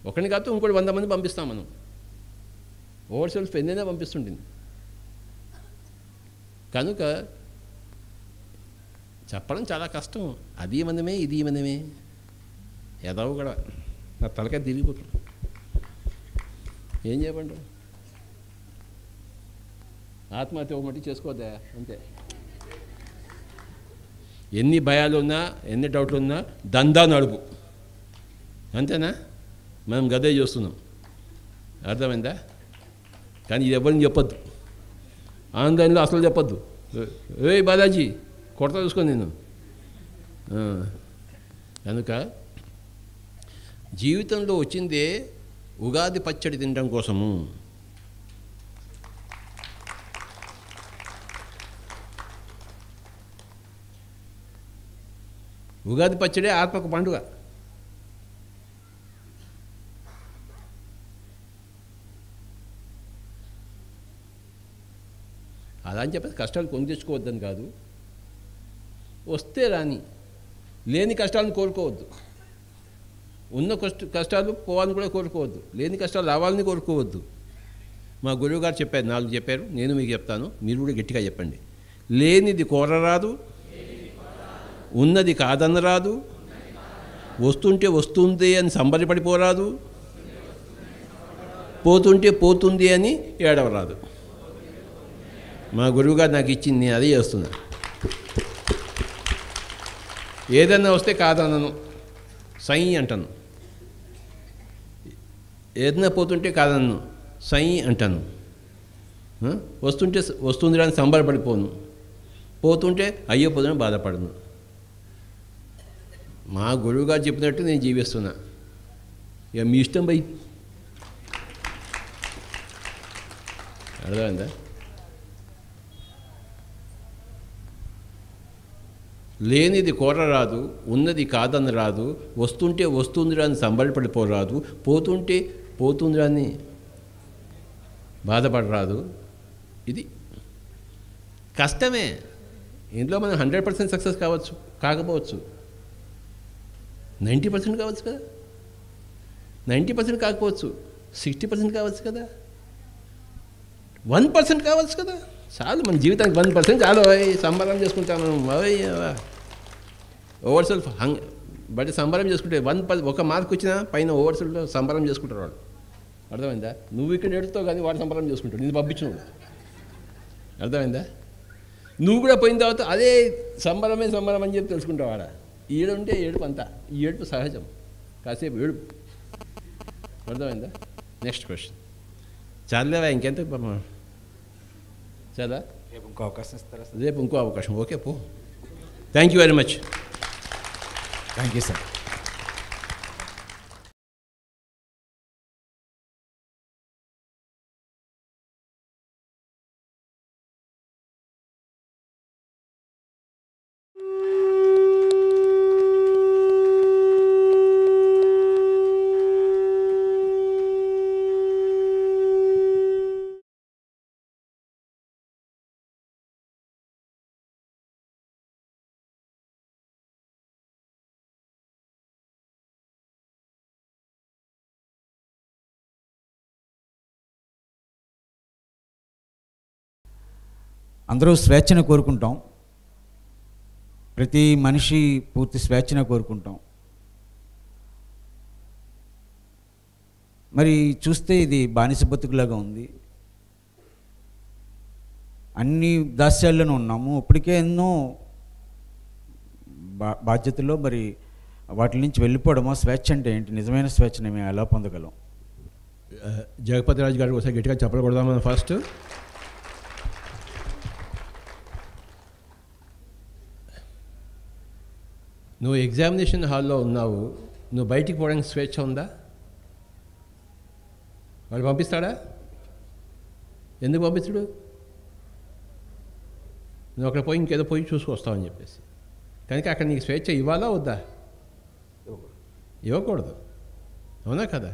ఒకరిని కాదు ఇంకోటి 100 మంది పంపిస్తాం మనం. ఓవర్ సెల్ఫ్ ఎన్నైనా పంపిస్తుంటుంది. కనుక చెప్పడం చాలా కష్టం. అది మనమే, ఇది మనమే. ఎదవు కూడా నా తలకాయ తిరిగిపోతుంది. ఏం చేయమంటారు? ఆత్మహత్య ఒక మట్టి చేసుకోవద్దా? అంతే. ఎన్ని భయాలు ఉన్నా, ఎన్ని డౌట్లు ఉన్నా దందా నడుపు. అంతేనా? మనం గదే చూస్తున్నాం. అర్థమైందా? కానీ ఇది ఎవరిని చెప్పొద్దు. ఆన్లైన్లో అసలు చెప్పొద్దు. ఏ బాలాజీ కొడతా చూసుకో నేను. కనుక జీవితంలో వచ్చిందే ఉగాది పచ్చడి తినడం కోసము. ఉగాది పచ్చడే ఆత్మకు పండుగ. అలా అని చెప్పేసి కష్టాలు కొని తెచ్చుకోవద్దని కాదు. వస్తే రాని, లేని కష్టాలను కోరుకోవద్దు. ఉన్న కష్టాలు పోవాలని కూడా కోరుకోవద్దు. లేని కష్టాలు రావాలని కోరుకోవద్దు. మా గురువు గారు చెప్పారు, 4 చెప్పారు. నేను మీకు చెప్తాను, మీరు కూడా గట్టిగా చెప్పండి. లేనిది కోరరాదు, ఉన్నది కాదనరాదు, వస్తుంటే వస్తుంది అని సంబరపడిపోరాదు, పోతుంటే పోతుంది అని ఏడవరాదు. మా గురువుగారు నాకు ఇచ్చింది, నేను అదే చేస్తున్నా. ఏదన్నా వస్తే కాదనను, సై అంటాను. ఏదైనా పోతుంటే కాదన్ను, సై అంటాను. వస్తుంటే వస్తుంది అని సంబరపడిపోను, పోతుంటే అయ్యో పోతుందని బాధపడను. మా గురువుగారు చెప్పినట్టు నేను జీవిస్తున్నా. ఇక మీ ఇష్టం పోయి. అర్థమైందా? లేనిది కోరరాదు, ఉన్నది కాదని రాదు, వస్తుంటే వస్తుందిరా అని సంబరపడిపోరాదు, పోతుంటే పోతుందిరా అని బాధపడరాదు. ఇది కష్టమే. ఇందులో మనం 100% సక్సెస్ కావచ్చు, కాకపోవచ్చు. 90% కావచ్చు కదా, 90% కాకపోవచ్చు, 60% కావచ్చు కదా, 1% కావచ్చు కదా. చాలు మన జీవితానికి 1% చాలు. సంబరం చేసుకుంటాం మనం. ఓవర్ సెల్ఫ్ బట్టి సంబరం చేసుకుంటే 1% ఒక మార్క్ వచ్చినా పైన ఓవర్ సెల్ఫ్లో సంబరం చేసుకుంటారు వాడు. అర్థమైందా? నువ్వు ఇక్కడ ఎడుతావు కానీ వాడు సంబరం చేసుకుంటాడు, నేను పంపించినవాడు. అర్థమైందా? నువ్వు కూడా పోయిన తర్వాత అదే సంబరమే సంబరం అని చెప్పి తెలుసుకుంటావు. వాడ ఈడుంటే ఏడుపు అంతా, ఈ ఏడుపు సహజం. కాసేపు ఏడు. అర్థమైందా? Next question. చాలేవా ఇంకెంత చాలా? రేపు ఇంకో అవకాశం ఇస్తారా సార్? రేపు ఇంకో అవకాశం. ఓకే పో. Thank you very much. Thank you sir. అందరూ స్వేచ్ఛను కోరుకుంటాం. ప్రతి మనిషి పూర్తి స్వేచ్ఛను కోరుకుంటాం. మరి చూస్తే ఇది బానిస బతుకులాగా ఉంది. అన్ని దాస్యాల్లోనూ ఉన్నాము. ఇప్పటికే ఎన్నో బాధ్యతలో మరి వాటి నుంచి వెళ్ళిపోవడమో. స్వేచ్ఛ అంటే ఏంటి? నిజమైన స్వేచ్ఛని మేము ఎలా పొందగలం? జగపతి రాజు గారికి ఒకసారి గట్టిగా చెప్పకూడదా మనం ఫస్ట్? నువ్వు ఎగ్జామినేషన్ హాల్లో ఉన్నావు, నువ్వు బయటికి పోవడానికి స్వేచ్ఛ ఉందా? వాడు పంపిస్తాడా? ఎందుకు పంపిస్తాడు? నువ్వు అక్కడ పోయి ఇంకేదో పోయి చూసుకొస్తావని చెప్పేసి. కనుక అక్కడ నీకు స్వేచ్ఛ ఇవ్వాలా వద్దా? ఇవ్వకూడదు, అవునా కదా?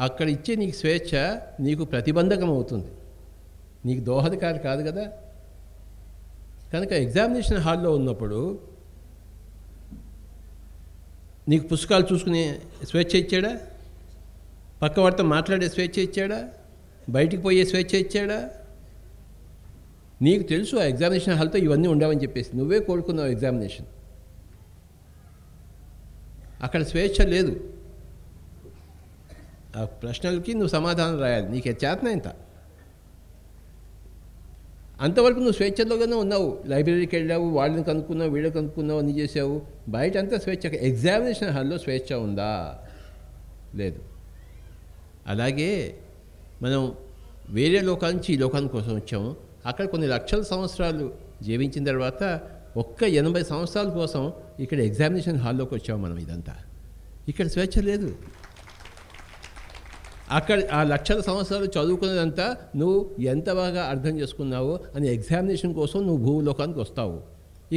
అక్కడ ఇచ్చే నీకు స్వేచ్ఛ నీకు ప్రతిబంధకం అవుతుంది, నీకు దోహదకారి కాదు కదా. కనుక ఎగ్జామినేషన్ హాల్లో ఉన్నప్పుడు నీకు పుస్తకాలు చూసుకునే స్వేచ్ఛ ఇచ్చాడా? పక్క వారితో మాట్లాడే స్వేచ్ఛ ఇచ్చాడా? బయటికి పోయే స్వేచ్ఛ ఇచ్చాడా? నీకు తెలుసు ఆ ఎగ్జామినేషన్ హాల్తో ఇవన్నీ ఉండవని చెప్పేసి నువ్వే కోరుకున్నావు ఎగ్జామినేషన్. అక్కడ స్వేచ్ఛ లేదు. ఆ ప్రశ్నలకి నువ్వు సమాధానం రాయాలి, నీకు చేతన ఇంత. అంతవరకు నువ్వు స్వేచ్ఛలోగానే ఉన్నావు. లైబ్రరీకి వెళ్ళావు, వాళ్ళని కనుక్కున్నావు, వీళ్ళని కనుక్కున్నావు, అన్నీ చేసావు. బయట అంతా స్వేచ్ఛ. ఎగ్జామినేషన్ హాల్లో స్వేచ్ఛ ఉందా? లేదు. అలాగే మనం వేరే లోకాల నుంచి ఈ లోకాని కోసం వచ్చాము. అక్కడ కొన్ని లక్షల సంవత్సరాలు జీవించిన తర్వాత ఒక్క 80 సంవత్సరాల కోసం ఇక్కడ ఎగ్జామినేషన్ హాల్లోకి వచ్చాము మనం. ఇదంతా ఇక్కడ స్వేచ్ఛ లేదు. అక్కడ ఆ లక్షల సంవత్సరాలు చదువుకున్నదంతా నువ్వు ఎంత బాగా అర్థం చేసుకున్నావు అని ఎగ్జామినేషన్ కోసం నువ్వు భూలోకానికి వస్తావు.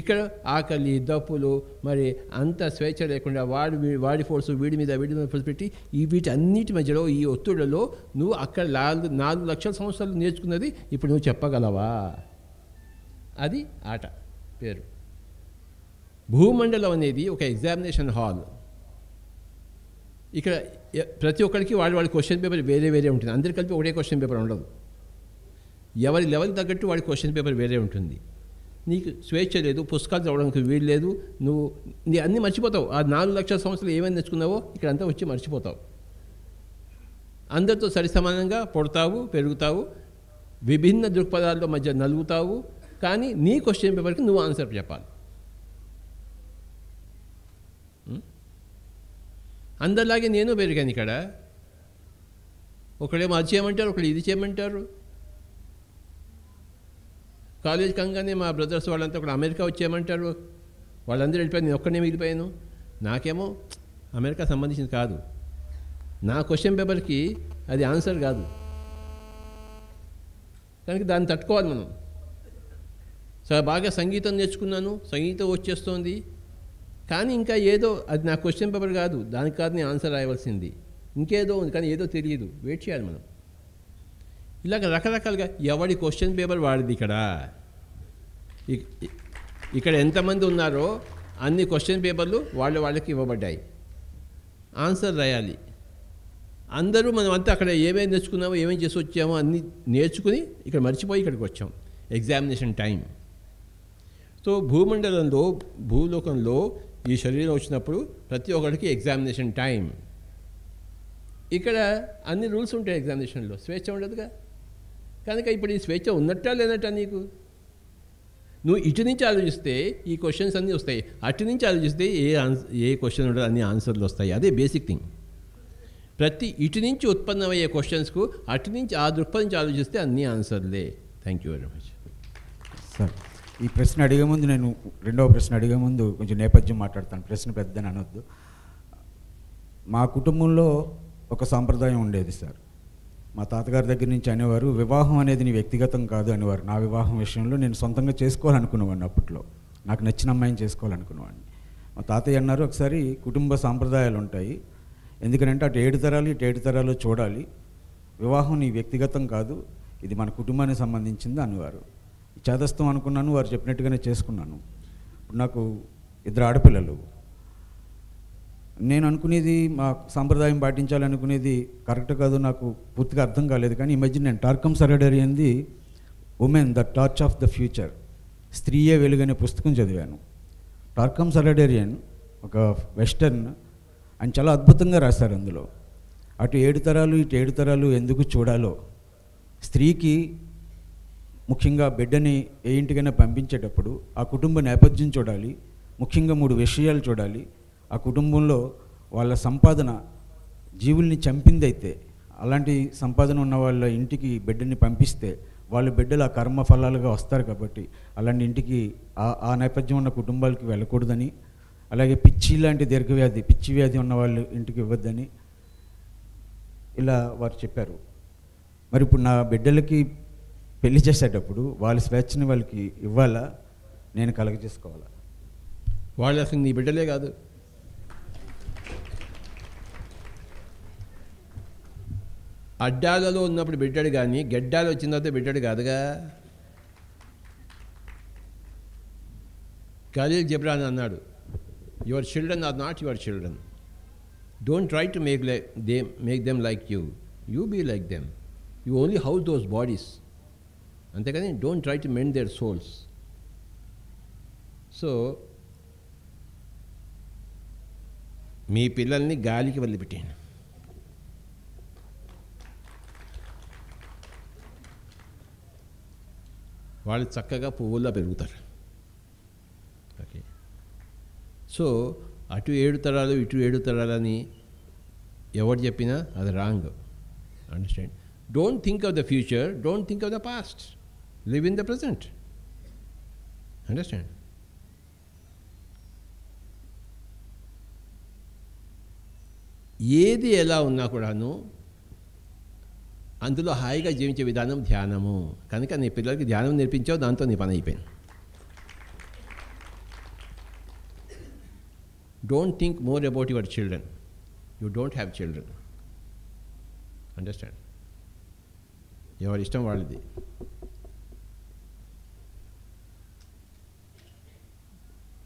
ఇక్కడ ఆకలి, దప్పులు, మరి అంత స్వేచ్ఛ లేకుండా వాడి ఫోర్సు వీడి మీద ఫోర్స్ పెట్టి వీటి అన్నిటి మధ్యలో ఈ ఒత్తిళ్లలో నువ్వు అక్కడ 4 లక్షల సంవత్సరాలు నేర్చుకున్నది ఇప్పుడు నువ్వు చెప్పగలవా? అది ఆట పేరు. భూమండలం అనేది ఒక ఎగ్జామినేషన్ హాల్. ఇక్కడ ప్రతి ఒక్కరికి వాళ్ళ క్వశ్చన్ పేపర్ వేరే వేరే ఉంటుంది. అందరు కలిపి ఒకటే క్వశ్చన్ పేపర్ ఉండదు. ఎవరి లెవెల్ తగ్గట్టు వాడి క్వశ్చన్ పేపర్ వేరే ఉంటుంది. నీకు స్వేచ్ఛ లేదు, పుస్తకాలు చదవడానికి వీలు లేదు. నీ అన్నీ మర్చిపోతావు. ఆ 4 లక్షల సంవత్సరాలు ఏమైనా నేర్చుకున్నావో ఇక్కడ అంతా వచ్చి మర్చిపోతావు. అందరితో సరిసమానంగా పుడతావు, పెరుగుతావు, విభిన్న దృక్పథాల్లో మధ్య నలుగుతావు. కానీ నీ క్వశ్చన్ పేపర్కి నువ్వు ఆన్సర్ చెప్పాలి. అందరిలాగే నేను పెరిగాను ఇక్కడ. ఒకడేమో అది చేయమంటారు, ఒకడు ఇది చేయమంటారు. కాలేజ్ కంగానే మా బ్రదర్స్ వాళ్ళంతా ఒకడు అమెరికా వచ్చేయమంటారు. వాళ్ళందరూ వెళ్ళిపోయారు, నేను ఒక్కడే మిగిలిపోయాను. నాకేమో అమెరికా సంబంధించింది కాదు. నా క్వశ్చన్ పేపర్కి అది ఆన్సర్ కాదు. కనుక దాన్ని తట్టుకోవాలి మనం. సో బాగా సంగీతం నేర్చుకున్నాను, సంగీతం వచ్చేస్తోంది. కానీ ఇంకా ఏదో అది నా క్వశ్చన్ పేపర్ కాదు, దానికి కాదు నేను ఆన్సర్ రాయవలసింది. ఇంకేదో ఉంది కానీ ఏదో తెలియదు, వెయిట్ చేయాలి మనం. ఇలాగ రకరకాలుగా ఎవడి క్వశ్చన్ పేపర్ వాడిది. ఇక్కడ ఎంతమంది ఉన్నారో అన్ని క్వశ్చన్ పేపర్లు వాళ్ళకి ఇవ్వబడ్డాయి. ఆన్సర్ రాయాలి. అందరూ మనం అంతా అక్కడ ఏమేమి నేర్చుకున్నామో, ఏమేమి చేసి వచ్చామో అన్నీ నేర్చుకుని ఇక్కడ మర్చిపోయి ఇక్కడికి వచ్చాం. Examination time. సో భూమండలంలో, భూలోకంలో ఈ శరీరం వచ్చినప్పుడు ప్రతి ఒక్కరికి ఎగ్జామినేషన్ టైం. ఇక్కడ అన్ని రూల్స్ ఉంటాయి. ఎగ్జామినేషన్లో స్వేచ్ఛ ఉండదుగా. కనుక ఇప్పుడు ఈ స్వేచ్ఛ ఉన్నట్టా లేనట్టా నీకు? నువ్వు ఇటు నుంచి ఆలోచిస్తే ఈ క్వశ్చన్స్ అన్నీ వస్తాయి, అటు నుంచి ఆలోచిస్తే ఏ క్వశ్చన్ ఉండదు, అన్ని ఆన్సర్లు వస్తాయి. అదే బేసిక్ థింగ్. ప్రతి ఇటు నుంచి ఉత్పన్నమయ్యే క్వశ్చన్స్కు అటు నుంచి ఆ దృక్పథం నుంచి ఆలోచిస్తే అన్ని ఆన్సర్లే. Thank you very much sir. ఈ ప్రశ్న అడిగే ముందు నేను రెండవ ప్రశ్న అడిగే ముందు కొంచెం నేపథ్యం మాట్లాడతాను. ప్రశ్న పెద్దని అనొద్దు. మా కుటుంబంలో ఒక సాంప్రదాయం ఉండేది సార్. మా తాతగారి దగ్గర నుంచి అనేవారు, వివాహం అనేది నీ వ్యక్తిగతం కాదు అనేవారు. నా వివాహం విషయంలో నేను సొంతంగా చేసుకోవాలనుకునేవాడిని. అప్పట్లో నాకు నచ్చిన అమ్మాయిని చేసుకోవాలనుకునేవాడిని. మా తాతయ్య అన్నారు, ఒకసారి కుటుంబ సాంప్రదాయాలు ఉంటాయి, ఎందుకంటే అటు 7 తరాలు ఇటు 7 తరాలు చూడాలి, వివాహం నీ వ్యక్తిగతం కాదు, ఇది మన కుటుంబానికి సంబంధించింది అనేవారు. చేదస్తం అనుకున్నాను, వారు చెప్పినట్టుగానే చేసుకున్నాను. ఇప్పుడు నాకు 2 ఆడపిల్లలు. నేను అనుకునేది మా సాంప్రదాయం పాటించాలనుకునేది కరెక్ట్ కాదు, నాకు పూర్తిగా అర్థం కాలేదు. కానీ ఈ మధ్య నేను టార్కమ్ సరడరియన్ది women the torch of the future, స్త్రీయే వెలుగనే పుస్తకం చదివాను. టార్కమ్ సరడరియన్ ఒక వెస్టర్న్, ఆయన చాలా అద్భుతంగా రాశారు అందులో. అటు 7 తరాలు ఇటు 7 తరాలు ఎందుకు చూడాలో, స్త్రీకి ముఖ్యంగా బిడ్డని ఏ ఇంటికైనా పంపించేటప్పుడు ఆ కుటుంబ నేపథ్యం చూడాలి, ముఖ్యంగా 3 విషయాలు చూడాలి. ఆ కుటుంబంలో వాళ్ళ సంపాదన జీవుల్ని చంపిందైతే, అలాంటి సంపాదన ఉన్న వాళ్ళ ఇంటికి బిడ్డని పంపిస్తే వాళ్ళ బిడ్డలు ఆ కర్మ ఫలాలుగా వస్తారు. కాబట్టి అలాంటి ఇంటికి ఆ నేపథ్యం ఉన్న కుటుంబాలకి వెళ్ళకూడదని, అలాగే పిచ్చి లాంటి దీర్ఘవ్యాధి, పిచ్చి వ్యాధి ఉన్న వాళ్ళు ఇంటికి ఇవ్వద్దని ఇలా వారు చెప్పారు. మరి ఇప్పుడు నా బిడ్డలకి పెళ్లి చేసేటప్పుడు వాళ్ళ స్వేచ్ఛని వాళ్ళకి ఇవ్వాలా, నేను కలగజేసుకోవాలా? వాళ్ళు అసలు నీ బిడ్డలే కాదు. అడ్డాలలో ఉన్నప్పుడు బిడ్డాడు కానీ గెడ్డాలు వచ్చిన తర్వాత బిడ్డాడు కాదుగా. ఖలీల్ జిబ్రాన్ అన్నాడు, your children are not your children, don't try to make them like you, you be like them, you only house those bodies, అంతేకాని don't try to mend their souls. So మీ పిల్లల్ని గాలికి వదిలిపెట్టాను. వాళ్ళు చక్కగా పువ్వుల్లో పెరుగుతారు. Okay, so అటు 7 తరాలు ఇటు 7 తరాలని ఎవరు చెప్పినా అది wrong. Understand? Don't think of the future, don't think of the past, live in the present. Understand? ఏది ఎలా ఉన్నా కూడాను అందులో హాయిగా జీవించే విధానం ధ్యానము. కనుక నీ పిల్లలకి ధ్యానం నేర్పించావు, దాంతో నీ పని అయిపోయింది. Don't think more about your children, you don't have children. Understand? ఎవరి ఇష్టం వాళ్ళది.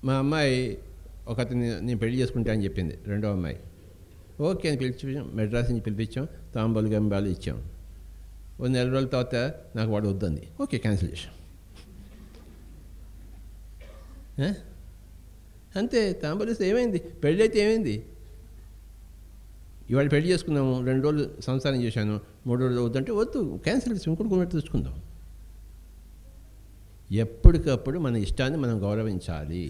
మా అమ్మాయి ఒకతని నేను పెళ్లి చేసుకుంటా అని చెప్పింది, రెండో అమ్మాయి. ఓకే అని పిలిపించాం, మెడ్రాస్ నుంచి పిలిపించాం, తాంబాలు గంబాలు ఇచ్చాం. ఓ 4 రోజుల తర్వాత నాకు వాడు వద్దంది. ఓకే, క్యాన్సిల్ చేశాం. అంతే. తాంబాలు ఇస్తే ఏమైంది, పెళ్ళి అయితే ఏమైంది? ఇవాళ పెళ్లి చేసుకున్నాము, 2 రోజులు సంసారం చేశాను, 3 రోజులు వద్దంటే వద్దు, క్యాన్సిల్ చేసి ఇంకొకటి తెచ్చుకుందాం. ఎప్పటికప్పుడు మన ఇష్టాన్ని మనం గౌరవించాలి.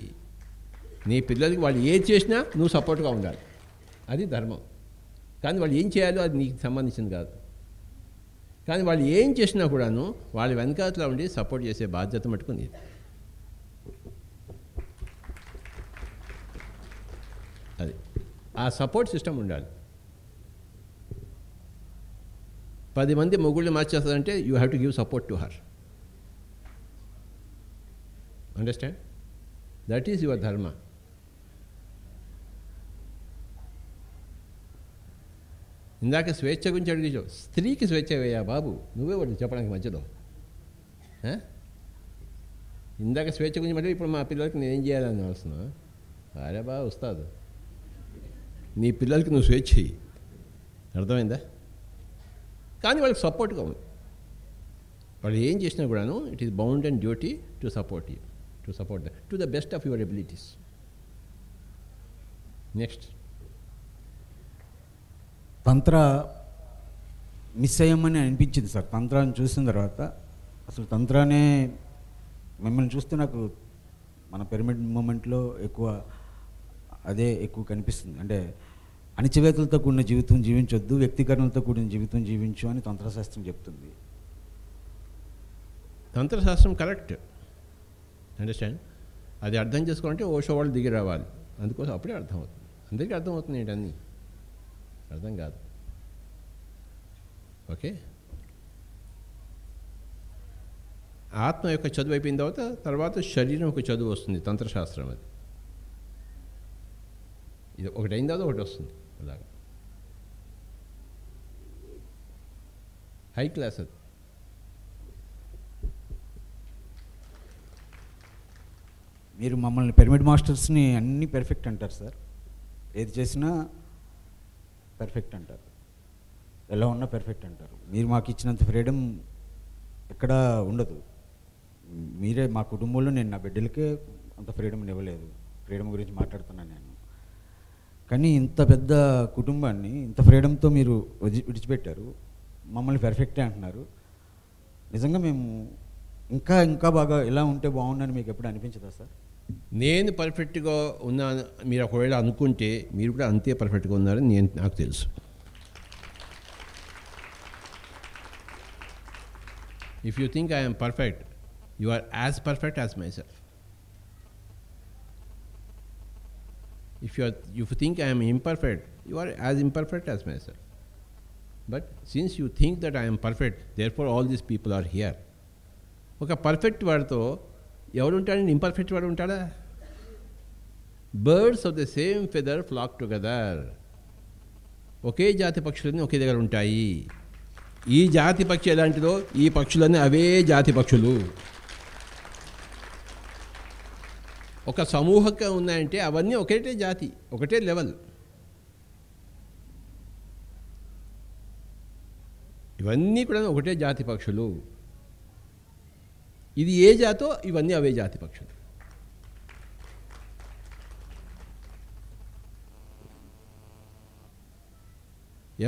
నీ పిల్లలకి వాళ్ళు ఏది చేసినా నువ్వు సపోర్ట్గా ఉండాలి, అది ధర్మం. కానీ వాళ్ళు ఏం చేయాలో అది నీకు సంబంధించింది కాదు. కానీ వాళ్ళు ఏం చేసినా కూడాను వాళ్ళ వెనకాతలో ఉండి సపోర్ట్ చేసే బాధ్యత మటుకు నీది. అది ఆ సపోర్ట్ సిస్టమ్ ఉండాలి. 10 మంది మొగుళ్ళు మార్చేస్తారంటే you have to give support to her. Understand? That is your dharma. ఇందాక స్వేచ్ఛ గురించి అడిగావు. స్త్రీకి స్వేచ్ఛ వేయా బాబు, నువ్వే వాడు చెప్పడానికి మధ్యలో. ఇందాక స్వేచ్ఛ గురించి అంటే ఇప్పుడు మా పిల్లలకి నేనేం చేయాలని వస్తున్నా? అరే బాగా వస్తాదు, నీ పిల్లలకి నువ్వు స్వేచ్ఛ చెయ్యి. అర్థమైందా? కానీ వాళ్ళకి సపోర్ట్గా ఉంది. వాళ్ళు ఏం చేసినా కూడాను it is bound and duty to support you, to support that to the best of your abilities. Next, Tantra miss అయ్యామని అనిపించింది సార్. తంత్రాన్ని చూసిన తర్వాత అసలు తంత్రానే మిమ్మల్ని చూస్తే నాకు మన పిరమిడ్ మూమెంట్లో అదే ఎక్కువ కనిపిస్తుంది. అంటే అణిచివేతలతో కూడిన జీవితం జీవించొద్దు, వ్యక్తీకరణలతో కూడిన జీవితం జీవించు అని తంత్రశాస్త్రం చెప్తుంది. తంత్రశాస్త్రం కరెక్ట్, అండర్స్టాండ్. అది అర్థం చేసుకోవాలంటే ఓషో వాళ్ళు దిగి రావాలి. అందుకోసం అప్పుడే అర్థమవుతుంది. అందరికీ అర్థమవుతుంది ఏంటన్నీ, అర్థం కాదు. ఓకే, ఆత్మ యొక్క చదువు అయిపోయిన తర్వాత శరీరం యొక్క చదువు వస్తుంది, తంత్రశాస్త్రం. అది ఇది ఒకటి అయిన తర్వాత ఒకటి వస్తుంది. అలాగా హై క్లాస్ అది. మీరు మమ్మల్ని పిరమిడ్ మాస్టర్స్ని అన్నీ పెర్ఫెక్ట్ అంటారు సార్. ఏది చేసినా పెర్ఫెక్ట్ అంటారు, ఎలా ఉన్నా పెర్ఫెక్ట్ అంటారు. మీరు మాకు ఇచ్చినంత ఫ్రీడమ్ ఎక్కడా ఉండదు. మీరే మా కుటుంబంలో, నేను నా బిడ్డలకే అంత ఫ్రీడమ్ ఇవ్వలేదు. ఫ్రీడమ్ గురించి మాట్లాడుతున్నాను నేను. కానీ ఇంత పెద్ద కుటుంబాన్ని ఇంత ఫ్రీడమ్తో మీరు విడిచిపెట్టారు, మమ్మల్ని పెర్ఫెక్టే అంటున్నారు. నిజంగా మేము ఇంకా ఇంకా బాగా ఎలా ఉంటే బాగుండని మీకు ఎప్పుడు అనిపించదా సార్? నేను పర్ఫెక్ట్గా ఉన్నాను మీరు ఒకవేళ అనుకుంటే మీరు కూడా అంతే పర్ఫెక్ట్గా ఉన్నారని నాకు తెలుసు. If you think I'm perfect, you are as perfect as myself. If you think I am imperfect, you are as imperfect as myself. But since you think that I am perfect, therefore all these people are here. ఒక perfect వాడితో ఎవడు ఉంటాడండి? Imperfect వాడు ఉంటాడా? Birds of the same feather flock together. ఒకే జాతి పక్షులన్నీ ఒకే దగ్గర ఉంటాయి. ఈ జాతి పక్షి ఎలాంటిదో ఈ పక్షులన్నీ అవే జాతి పక్షులు. ఒక సమూహంగా ఉన్నాయంటే అవన్నీ ఒకటే జాతి, ఒకటే లెవెల్. ఇవన్నీ కూడా ఒకటే జాతి పక్షులు. ఇది ఏ జాతో ఇవన్నీ అవే జాతి పక్షులు.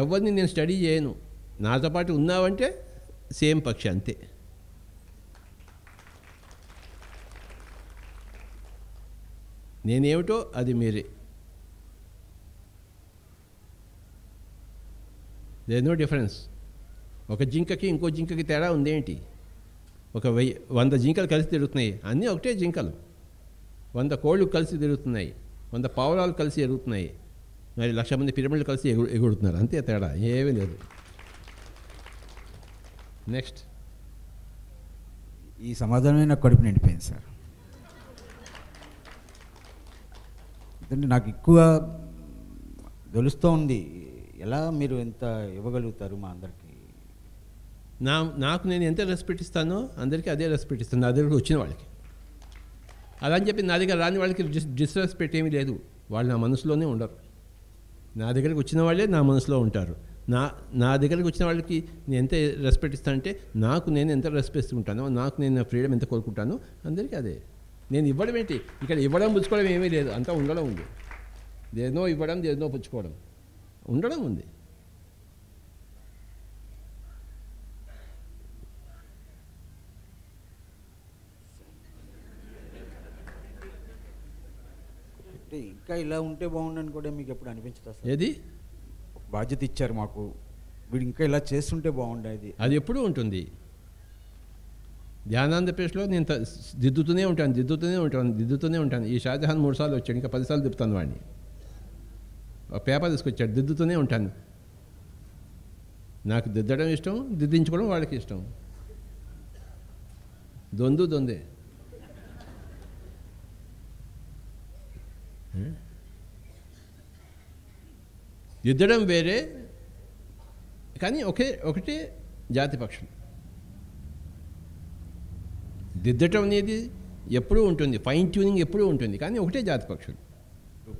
ఎవరిని నేను స్టడీ చేయను, నాతో పాటు ఉన్నావంటే సేమ్ పక్షి అంతే. నేనేమిటో అది మీరే. There no difference. ఒక జింకకి ఇంకో జింకకి తేడా ఉందేంటి? 100 జింకలు కలిసి తిరుగుతున్నాయి, అన్నీ ఒకటే జింకలు. 100 కోళ్ళు కలిసి తిరుగుతున్నాయి, 100 పావురాలు కలిసి ఎగురుతున్నాయి, మరి 1,00,000 మంది పిరమిడ్లు కలిసి ఎగురుతున్నారు, అంతే తేడా, ఏమీ లేదు. నెక్స్ట్. ఈ సమాధానమే నాకు కడుపు నిండిపోయింది సార్. ఎందుకంటే నాకు ఎక్కువ తెలుస్తూ ఉంది, ఎలా మీరు ఎంత ఇవ్వగలుగుతారు మా అందరికీ. నాకు నేను ఎంత రెస్పెక్ట్ ఇస్తానో అందరికీ అదే రెస్పెక్ట్ ఇస్తాను, నా దగ్గరకు వచ్చిన వాళ్ళకి. అలా అని చెప్పి నా దగ్గర రాని వాళ్ళకి డిస్రెస్పెక్ట్ ఏమీ లేదు. వాళ్ళు నా మనసులోనే ఉండరు. నా దగ్గరికి వచ్చిన వాళ్ళే నా మనసులో ఉంటారు. నా దగ్గరికి వచ్చిన వాళ్ళకి నేను ఎంత రెస్పెక్ట్ ఇస్తానంటే నాకు నేను ఎంత రెస్పెక్ట్ ఉంటానో, నాకు నేను ఫ్రీడమ్ ఎంత కోరుకుంటానో అందరికీ అదే. నేను ఇవ్వడం ఏంటి? ఇక్కడ ఇవ్వడం పుచ్చుకోవడం ఏమీ లేదు, అంతా ఉండడం ఉంది. దేనో ఇవ్వడం, దేనో పుచ్చుకోవడం, ఉండడం ఉంది. ఇంకా ఇలా ఉంటే బాగుండని కూడా మీకు ఎప్పుడు అనిపించదా సార్? ఏది? బాధ్యత ఇచ్చారు మాకు, వీడు ఇంకా ఇలా చేస్తుంటే బాగుండేది. అది ఎప్పుడూ ఉంటుంది. ధ్యానాంధ్రప్రదేశ్లో నేను దిద్దుతూనే ఉంటాను. ఈ షాజహాన్ 3 సార్లు వచ్చాడు, ఇంకా 10 సార్లు తిప్పుతాను వాడిని. పేపర్ తీసుకొచ్చాడు, దిద్దుతూనే ఉంటాను. నాకు దిద్దడం ఇష్టం, దిద్దించుకోవడం వాళ్ళకి ఇష్టం. దొందే. దిద్దడం వేరే, కానీ ఒకటే జాతి పక్షులు. దిద్దటం అనేది ఎప్పుడూ ఉంటుంది, ఫైన్ ట్యూనింగ్ ఎప్పుడూ ఉంటుంది, కానీ ఒకటే జాతి పక్షులు.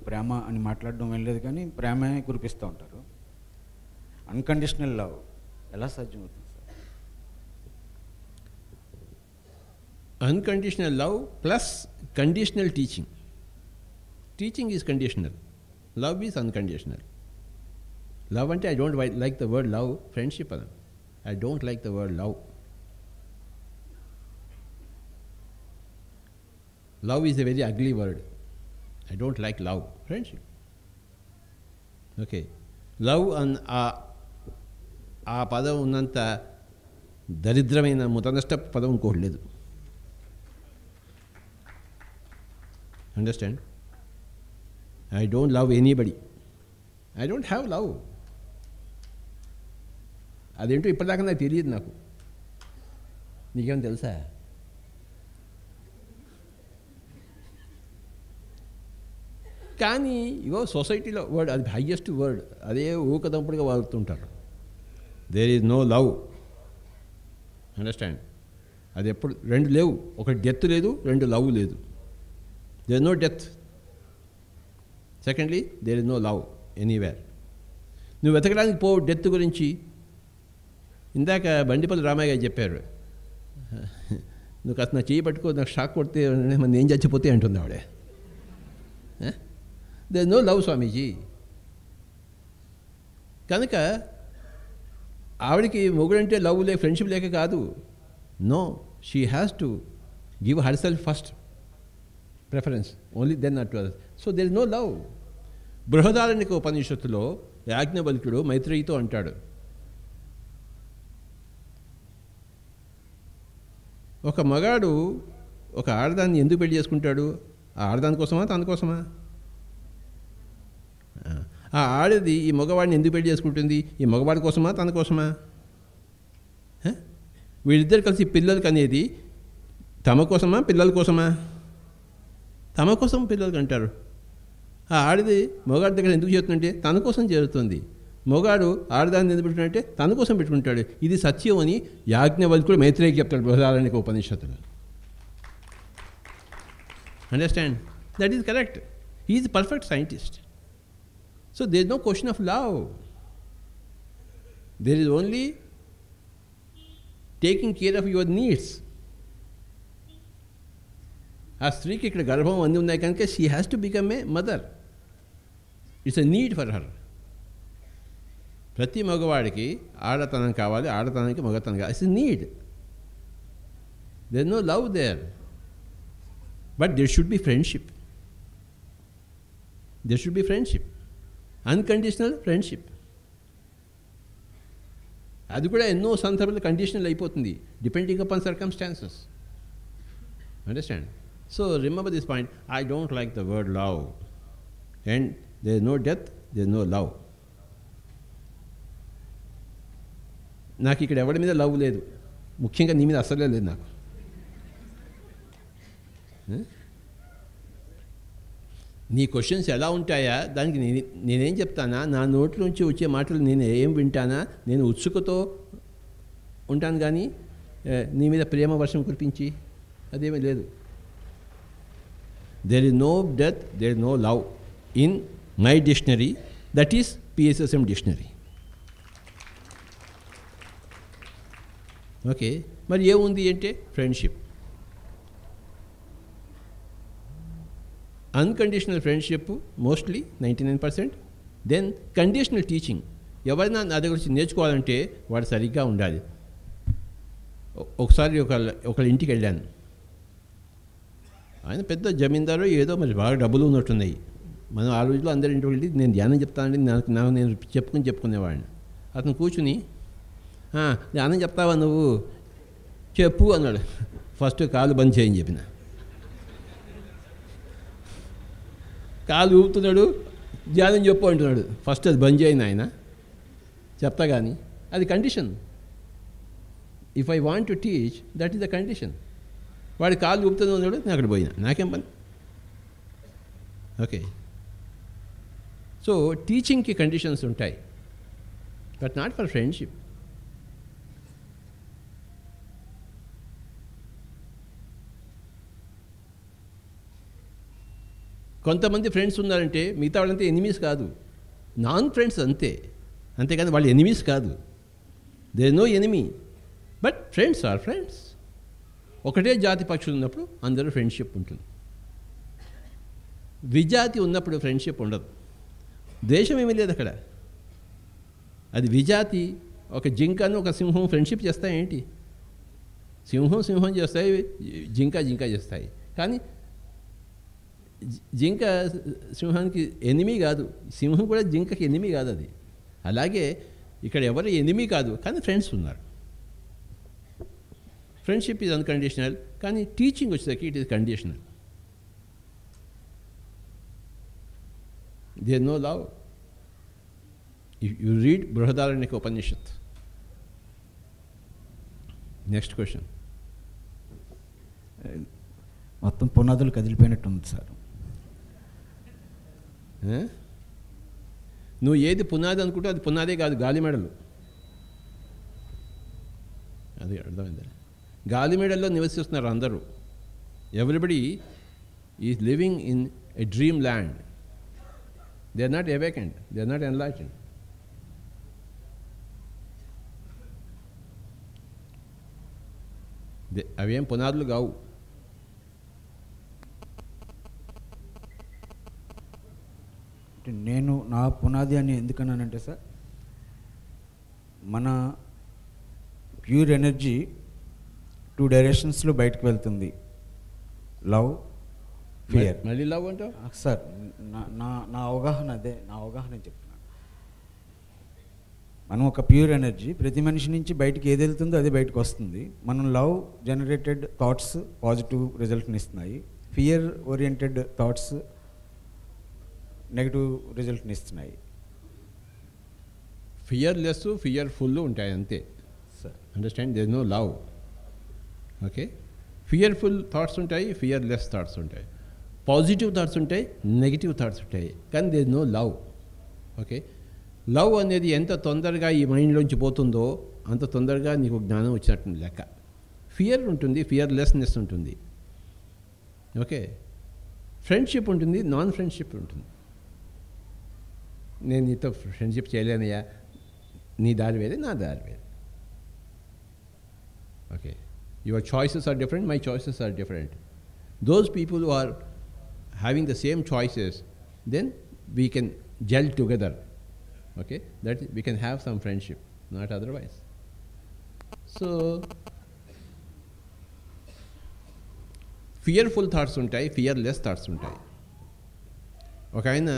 ప్రేమ అని మాట్లాడడం ఏం లేదు, కానీ ప్రేమే కురిపిస్తూ ఉంటారు. అన్కండిషనల్ లవ్ ఎలా సాధ్యమవుతుంది sir? Unconditional love plus conditional teaching. Teaching is conditional, love is unconditional. Love అంటే I don't like the word love, friendship అన్న. I don't like the word love. Love is a very ugly word. I don't like love. Friendship. Okay, love ఆ పదం ఉన్నంత దరిద్రమైన ముతనష్ట పదం ఇంకోటి లేదు. Understand? I don't love anybody. I don't have love. అదేంటో ఇప్పటిదాకా నాకు తెలియదు. నాకు నీకేమో తెలుసా? కానీ ఇగో సొసైటీలో వర్డ్, అది హయ్యెస్ట్ వర్డ్, అదే ఊకదంపుడుగా వాడుతుంటారు. There is no love. Understand? అది ఎప్పుడు రెండు లేవు. ఒకటి డెత్ లేదు, రెండు లవ్ లేదు. There is no death. Secondly, there is no love anywhere. నువ్వు వెతకడానికి పో డెత్ గురించి. ఇందాక బండిపల్లి రామయ్య గారు చెప్పారు, నువ్వు కాస్త నా చేయి పట్టుకో, నాకు షాక్ కొడితే మన ఏం చచ్చిపోతే అంటుంది ఆవిడే. There is no love Swamiji. కనుక ఆవిడికి మొగుడంటే లవ్ లేక ఫ్రెండ్షిప్ లేక కాదు. No, she has to give herself first preference, only then not to others. So there is no love. Brihadaranyaka ఉపనిషత్తులో యాజ్ఞవల్క్యుడు మైత్రేయితో అంటాడు, ఒక మగాడు ఒక ఆడదాన్ని ఎందుకు పెళ్లి చేసుకుంటాడు? ఆ ఆడదాని కోసమా, తన కోసమా? ఆ ఆడది ఈ మగవాడిని ఎందుకు పెళ్లి చేసుకుంటుంది? ఈ మగవాడి కోసమా, తన కోసమా? వీళ్ళిద్దరు కలిసి పిల్లలకి అనేది తమ కోసమా, పిల్లల కోసమా? తమ కోసం పిల్లలకి అంటారు. ఆ ఆడది మగాడి దగ్గర ఎందుకు చేస్తుందంటే తన కోసం చేరుతుంది. మొగాడు ఆడదాన్ని ఎందుకు పెట్టుకుంటే తన కోసం పెట్టుకుంటాడు. ఇది సత్యం అని యాజ్ఞవల్క్యుడు మైత్రేయికి చెప్తాడు బృహదారణ్యక ఉపనిషత్తులు. Understand? That is correct. He is perfect scientist. So there is no question of love. There is only taking care of your needs. ఆ స్త్రీకి ఇక్కడ గర్భం అన్నీ ఉన్నాయి కనుక she has to become a mother. It's a need for her. ప్రతి మగవాడికి ఆడతనం కావాలి, ఆడతనానికి మగతనం కావాలి. It's a need. There no love there, but there should be friendship. There should be friendship, unconditional friendship. అది కూడా ఎన్నో సందర్భాలు కండిషనల్ అయిపోతుంది, depending upon circumstances. Understand? So remember this point. I don't like the word love. And there is no death, there is no love. నాకు ఇక్కడ ఎవరి మీద love లేదు, ముఖ్యంగా నీ మీద అసలే లేదు నాకు. నీ క్వశ్చన్స్ ఎలా ఉంటాయా దానికి నేనేం చెప్తానా? నా నోట్లోంచి వచ్చే మాటలు నేను ఏం వింటానా? నేను ఉత్సుకతో ఉంటాను, కానీ నీ మీద ప్రేమ వర్షం కురిపించి అదేమీ లేదు. There is no death, there is no love in my dictionary, that is PSSM dictionary. Okay, మరి ఏముంది అంటే friendship, unconditional friendship mostly 99%. Then conditional teaching. ఎవరైనా నా దగ్గర వచ్చి నేర్చుకోవాలంటే వాడు సరిగ్గా ఉండాలి. ఒకసారి ఒకళ్ళ ఇంటికి వెళ్ళాను. ఆయన పెద్ద జమీందారు, ఏదో మరి బాగా డబ్బులు ఉన్నట్టున్నాయి. మనం ఆ రోజుల్లో అందరి ఇంటికి వెళ్ళి నేను ధ్యానం చెప్తానండి, నేను చెప్పుకునేవాడిని. అతను కూర్చుని, ధ్యానం చెప్తావా నువ్వు, చెప్పు అన్నాడు. ఫస్ట్ కాలు బంద్ చేయని చెప్పిన. కాలు ఊపుతున్నాడు, ధ్యానం చెప్పు అంటున్నాడు. ఫస్ట్ అది బంద్ చేయను ఆయన, చెప్తా కానీ అది condition. If I want to teach, that is the condition. వాడి కాలు ఊపుతూనే ఉన్నాడు, నేను అక్కడ పోయినా, నాకేం పని. ఓకే, సో టీచింగ్కి కండిషన్స్ ఉంటాయి, బట్ నాట్ ఫర్ ఫ్రెండ్షిప్. కొంతమంది ఫ్రెండ్స్ ఉన్నారంటే మిగతా వాళ్ళంతా ఎనిమీస్ కాదు, నాన్ ఫ్రెండ్స్ అంతే. అంతేకాని వాళ్ళు ఎనిమీస్ కాదు. There is no enemy, but friends are friends. ఒకటే జాతి పక్షులు ఉన్నప్పుడు అందరూ ఫ్రెండ్షిప్ ఉంటుంది. విజాతి ఉన్నప్పుడు ఫ్రెండ్షిప్ ఉండదు. ద్వేషం ఏమీ లేదు అక్కడ. అది విజాతి. ఒక జింకను ఒక సింహం ఫ్రెండ్షిప్ చేస్తాయి ఏంటి? సింహం చేస్తాయి, జింక చేస్తాయి. కానీ జింక సింహానికి ఎనిమీ కాదు, సింహం కూడా జింకకి ఎనిమీ కాదు. అది అలాగే ఇక్కడ ఎవరు ఎనిమీ కాదు, కానీ ఫ్రెండ్స్ ఉన్నారు. ఫ్రెండ్షిప్ ఈజ్ అన్కండిషనల్, కానీ టీచింగ్ వచ్చేసరికి it is conditional. There no love. You read Brihadaranyaka Upanishad. Next question. మొత్తం పునాదులు కదిలిపోయినట్టు ఉంది సార్. నువ్వు ఏది పునాది అనుకుంటే అది పునాదే కాదు, గాలిమేడలు. అది అర్థమైందా? గాలిమేడల్లో నివసిస్తున్నారు అందరూ. Everybody is living in a dream land. They are not awakened, they are not enlightened. అవేం పునాదులు కావు. నేను నా పునాది అని ఎందుకన్నానంటే సార్, మన ప్యూర్ ఎనర్జీ 2 డైరెక్షన్స్లో బయటకు వెళ్తుంది. Love, fear. మళ్ళీ లవ్ అంటావు సార్? నా అవగాహన అదే, నా అవగాహన చెప్తున్నాను. మనం ఒక ప్యూర్ ఎనర్జీ, ప్రతి మనిషి నుంచి బయటికి ఏది వెళ్తుందో అదే బయటకు వస్తుంది. మనం లవ్ జనరేటెడ్ థాట్స్ పాజిటివ్ రిజల్ట్ని ఇస్తున్నాయి, ఫియర్ ఓరియంటెడ్ థాట్స్ నెగిటివ్ రిజల్ట్ని ఇస్తున్నాయి. ఫియర్లెస్, ఫియర్ఫుల్ ఉంటాయి అంతే sir. Understand? There no love. Okay, fearful thoughts ఉంటాయి, ఫియర్లెస్ థాట్స్ ఉంటాయి, పాజిటివ్ థాట్స్ ఉంటాయి, నెగిటివ్ థాట్స్ ఉంటాయి, కానీ there no love. Okay, love అనేది ఎంత తొందరగా ఈ మైండ్లోంచి పోతుందో అంత తొందరగా నీకు జ్ఞానం వచ్చినట్టు లెక్క. ఫియర్ ఉంటుంది, ఫియర్లెస్నెస్ ఉంటుంది. ఓకే, ఫ్రెండ్షిప్ ఉంటుంది, నాన్ ఫ్రెండ్షిప్ ఉంటుంది. నేను నీతో ఫ్రెండ్షిప్ చేయలేనయ్యా, నీ దారి వేరే, నా దారి వేరే. Okay, your choices are different, my choices are different. Those people who are having the same choices, then we can gel together. Okay, that we can have some friendship, not otherwise. So fearful thoughts ఉంటాయి, fearless thoughts ఉంటాయి. ఒక ఆయన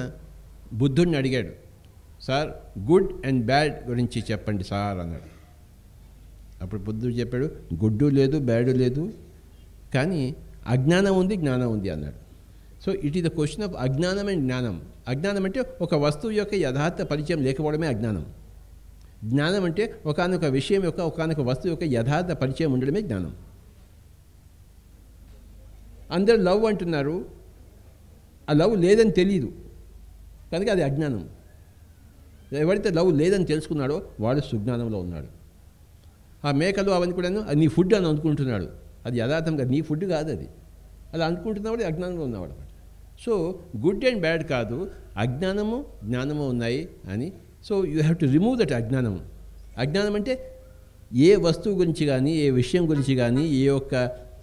బుద్ధుడిని అడిగాడు, sir good and bad గురించి చెప్పండి sir అన్నాడు. అప్పుడు బుద్ధుడు చెప్పాడు, గుడ్డు లేదు, బ్యాడు లేదు, కానీ అజ్ఞానం ఉంది, జ్ఞానం ఉంది అన్నాడు. So it is the question of అజ్ఞానం అండ్ జ్ఞానం. అజ్ఞానం అంటే ఒక వస్తువు యొక్క యథార్థ పరిచయం లేకపోవడమే అజ్ఞానం. జ్ఞానం అంటే ఒకానొక విషయం యొక్క, ఒకానొక వస్తువు యొక్క యథార్థ పరిచయం ఉండడమే జ్ఞానం. అందరు లవ్ అంటున్నారు, ఆ లవ్ లేదని తెలియదు కనుక అది అజ్ఞానం. ఎవరైతే లవ్ లేదని తెలుసుకున్నాడో వాడు సుజ్ఞానంలో ఉన్నాడు. ఆ మేకలు అవన్నీ కూడాను అది నీ ఫుడ్ అని అనుకుంటున్నాడు, అది యథార్థంగా నీ ఫుడ్ కాదు, అది అలా అనుకుంటున్నవాడు అజ్ఞానంలో ఉన్నవాడు. సో గుడ్ అండ్ బ్యాడ్ కాదు, అజ్ఞానము జ్ఞానము ఉన్నాయి అని. So you have to remove that అజ్ఞానము. అజ్ఞానం అంటే ఏ వస్తువు గురించి కానీ, ఏ విషయం గురించి కానీ, ఏ ఒక్క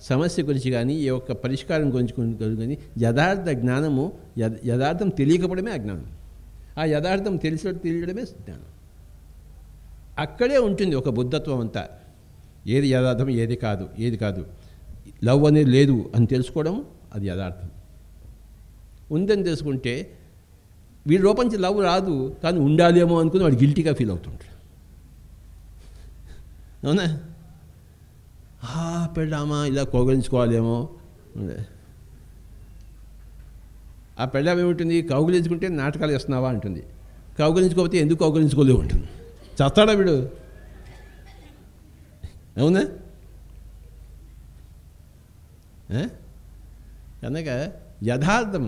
సమస్య గురించి కానీ, ఏ ఒక్క పరిష్కారం గురించి కానీ యథార్థ జ్ఞానము, యథార్థం తెలియకపోవడమే అజ్ఞానం. ఆ యథార్థం తెలియడమే జ్ఞానం. అక్కడే ఉంటుంది ఒక బుద్ధత్వం అంతా. ఏది యథార్థం, ఏది కాదు, ఏది కాదు. లవ్ అనేది లేదు అని తెలుసుకోవడం అది యథార్థం. ఉందని తెలుసుకుంటే వీడి లోపంచి లవ్ రాదు, కానీ ఉండాలేమో అనుకుని వాడు గిల్టీగా ఫీల్ అవుతుంటాడు. అవునా? పెళ్ళామా ఇలా కౌగిలించుకోవాలేమో. ఆ పెళ్ళాం ఏముంటుంది, కౌగిలించుకుంటే నాటకాలు వేస్తున్నావా అంటుంది, కౌగిలించుకోకపోతే ఎందుకు కౌగిలించుకోలేవు ఉంటుంది. చస్తాడా వీడు? అవునా? కనుక యథార్థం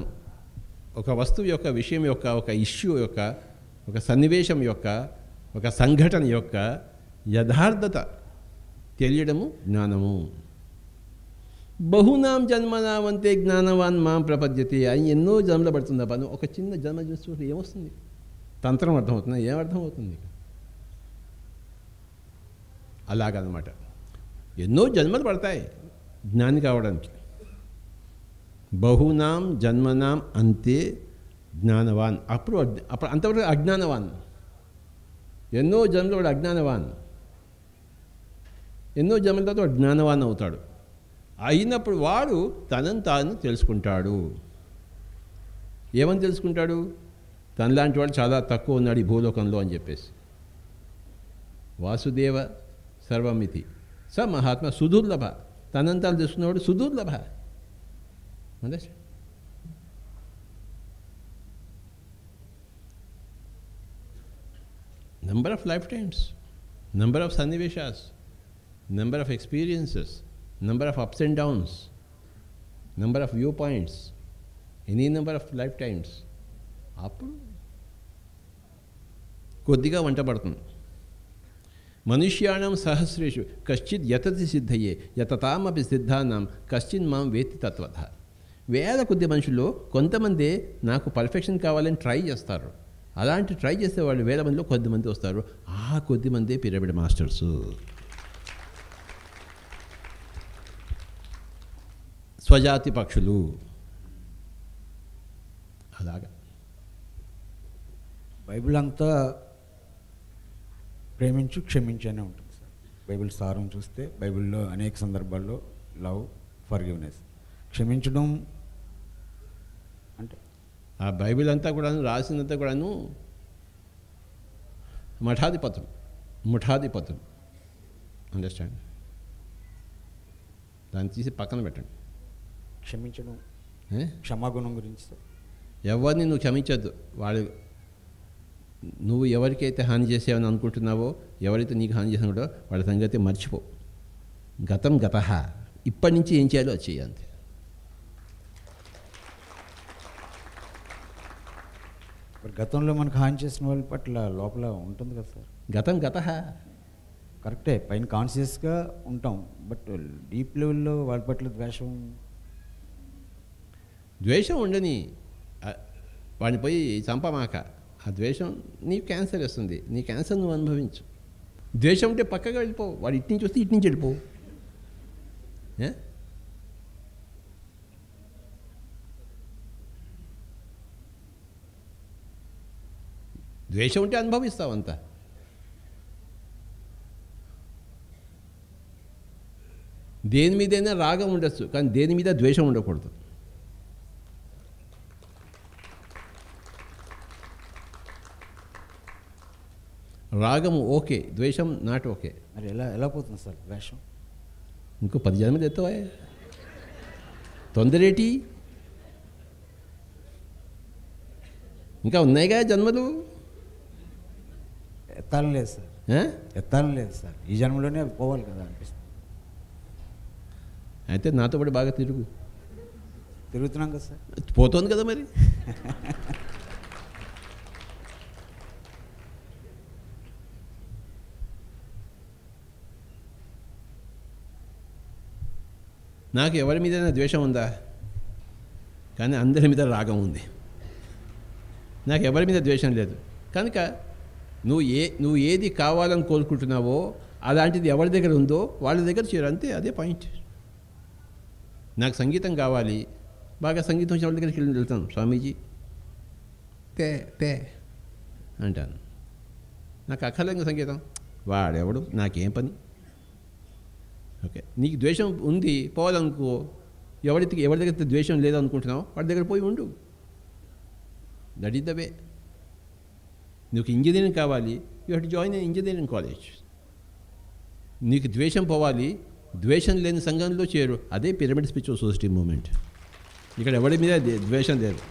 ఒక వస్తువు యొక్క, విషయం యొక్క, ఒక ఇష్యూ యొక్క, ఒక సన్నివేశం యొక్క, ఒక సంఘటన యొక్క యథార్థత తెలియడము జ్ఞానము. బహునాం జన్మనామంతే జ్ఞానవాన్ మాం ప్రపద్యతే అని ఎన్నో జన్మలు పడుతుంది. పని ఒక చిన్న జన్మ చూస్తే ఏమొస్తుంది? తంత్రం అర్థమవుతుంది, ఏమర్థమవుతుంది? అలాగనమాట ఎన్నో జన్మలు పడతాయి జ్ఞాని కావడానికి. బహునాం జన్మనాం అంతే జ్ఞానవాన్. అప్పుడు అంతవరకు అజ్ఞానవాన్. ఎన్నో జన్మలు వాడు అజ్ఞానవాన్, ఎన్నో జన్మల తర్వాత వాడు జ్ఞానవాన్ అవుతాడు. అయినప్పుడు వాడు తనను తాను తెలుసుకుంటాడు. ఏమని తెలుసుకుంటాడు? తనలాంటి వాడు చాలా తక్కువ ఉన్నాడు ఈ భూలోకంలో అని చెప్పేసి. వాసుదేవ సర్వమితి స మహాత్మ సుదుర్లభ. తనంతాలు తెలుసుకున్నవాడు సుదుర్లభ. Understand? Number of lifetimes, number of sanniveshas, number of experiences, number of ups and downs, number of viewpoints, any number of lifetimes. అప్పుడు కొద్దిగా వంట పడుతుంది. మనుష్యాణం సహస్రేషు కశ్చిత్ యతతి సిద్ధయే యతతామపి సిద్ధానాం కశ్చిన్ మాం వేత్తి తత్వత. వేల కొద్ది మనుషుల్లో కొంతమంది నాకు పర్ఫెక్షన్ కావాలని ట్రై చేస్తారు. అలాంటి ట్రై చేసే వాళ్ళు వేల మందిలో కొద్దిమంది వస్తారు. ఆ కొద్దిమంది పిరమిడ్ మాస్టర్సు. స్వజాతి పక్షులు అలాగా. బైబిల్ అంతా ప్రేమించు క్షమించనే ఉంటుంది సార్. బైబిల్ సారం చూస్తే బైబిల్లో అనేక సందర్భాల్లో లవ్, ఫర్గివ్నెస్, క్షమించడం అంటే ఆ బైబిల్ అంతా కూడాను రాసినంతా కూడాను ముఠాధిపతులు. అండర్స్టాండ్? దాన్ని తీసి పక్కన పెట్టండి. క్షమించడం, క్షమాగుణం గురించి సార్. ఎవరిని నువ్వు క్షమించద్దు. నువ్వు ఎవరికైతే హాని చేసావని అనుకుంటున్నావో, ఎవరైతే నీకు హాని చేసినాడో వాళ్ళ సంగతి మర్చిపో. గతం గతః. ఇప్పటి నుంచి ఏం చేయాలో అది చేయి అంతే. గతంలో మనకు హాని చేసిన వాళ్ళ పట్ల లోపల ఉంటుంది కదా సార్. గతం గతః కరెక్టే, పైన కాన్షియస్గా ఉంటాం, బట్ డీప్ లెవెల్లో వాళ్ళ పట్ల ద్వేషం ఉండని. వాడిని పోయి చంపమాక. ఆ ద్వేషం నీ క్యాన్సర్ వస్తుంది. నీ క్యాన్సర్ నువ్వు అనుభవించు. ద్వేషం ఉంటే పక్కగా వెళ్ళిపో. వాడు ఇటు నుంచి వస్తే ఇటు నుంచి వెళ్ళిపో. ద్వేషం ఉంటే అనుభవిస్తావు అంతా. దేని మీదైనా రాగం ఉండొచ్చు, కానీ దేని మీద ద్వేషం ఉండకూడదు. రాగము ఓకే, ద్వేషం నాట్ ఓకే. మరి ఎలా పోతుంది సార్ ద్వేషం? ఇంకో 10 జన్మలు ఎత్తవా? తొందరేటి? ఇంకా ఉన్నాయిగా జన్మలు. ఎత్తాలని లేదు సార్. ఎత్తాలని లేదు సార్. ఈ జన్మలోనే పోవాలి కదా అనిపిస్తుంది. అయితే నాతో పాటు బాగా తిరుగుతున్నాం కదా సార్. పోతుంది కదా మరి. నాకు ఎవరి మీదైనా ద్వేషం ఉందా? కానీ అందరి మీద రాగం ఉంది. నాకు ఎవరి మీద ద్వేషం లేదు. కనుక నువ్వు ఏది కావాలని కోరుకుంటున్నావో అలాంటిది ఎవరి దగ్గర ఉందో వాళ్ళ దగ్గర చేరు. అంతే, అదే పాయింట్. నాకు సంగీతం కావాలి, బాగా సంగీతం వచ్చిన వాళ్ళ దగ్గరికి వెళ్తాను. స్వామీజీ తే అంటాను. నాకు అక్కర్లేదు సంగీతం. వాడెవడు, నాకేం పని. ఓకే, నీకు ద్వేషం ఉంది పోవాలనుకో. ఎవరి దగ్గర ద్వేషం లేదనుకుంటున్నావు వాడి దగ్గర పోయి ఉండు. That is the way. నీకు ఇంజనీరింగ్ కావాలి, you have to join in engineering college. నీకు ద్వేషం పోవాలి, ద్వేషం లేని సంఘంలో చేరు. అదే పిరమిడ్ స్పిరిచువల్ సొసైటీ మూమెంట్. ఇక్కడ ఎవరి మీద ద్వేషం లేదు.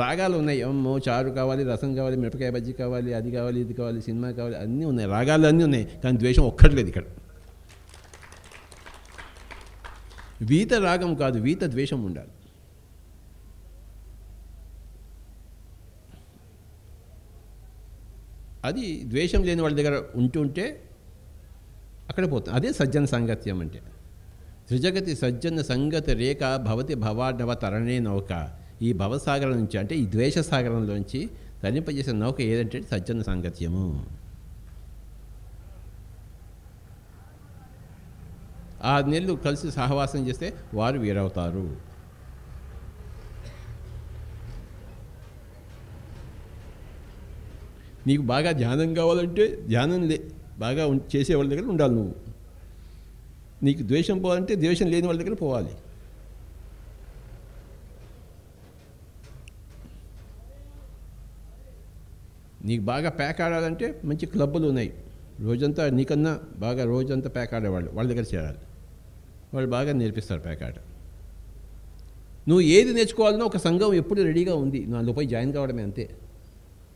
రాగాలు ఉన్నాయి. అమ్మో చారు కావాలి, రసం కావాలి, మిరపకాయ బజ్జీ కావాలి, అది కావాలి, ఇది కావాలి, సినిమా కావాలి, అన్నీ ఉన్నాయి. రాగాలు అన్నీ ఉన్నాయి, కానీ ద్వేషం ఒక్కట్లేదు ఇక్కడ. వీత రాగం కాదు, వీత ద్వేషం ఉండాలి. అది ద్వేషం లేని వాళ్ళ దగ్గర ఉంటుంటే అక్కడ పోతుంది. అదే సజ్జన సాంగత్యం అంటే. త్రిజగతి సజ్జన సంగతి రేఖ భవతి భవార్ణవ తరణే నౌక. ఈ భవసాగరం నుంచి, అంటే ఈ ద్వేష సాగరంలోంచి తరింపజేసే నౌక ఏదంటే సజ్జన సాంగత్యము. 6 నెలలు కలిసి సహవాసం చేస్తే వారు వీరవుతారు. నీకు బాగా ధ్యానం కావాలంటే ధ్యానం బాగా చేసే వాళ్ళ దగ్గర ఉండాలి నువ్వు. నీకు ద్వేషం పోవాలంటే ద్వేషం లేని వాళ్ళ దగ్గర పోవాలి. నీకు బాగా ప్యాక్ ఆడాలంటే మంచి క్లబ్బులు ఉన్నాయి, రోజంతా నీకన్నా బాగా రోజంతా ప్యాక్ ఆడేవాళ్ళు, వాళ్ళ దగ్గర చేరాలి. వాళ్ళు బాగా నేర్పిస్తారు ప్యాక్ ఆట. నువ్వు ఏది నేర్చుకోవాలనో ఒక సంఘం ఎప్పుడు రెడీగా ఉంది, నువ్వు అందులో పోయి జాయిన్ కావడమే అంతే.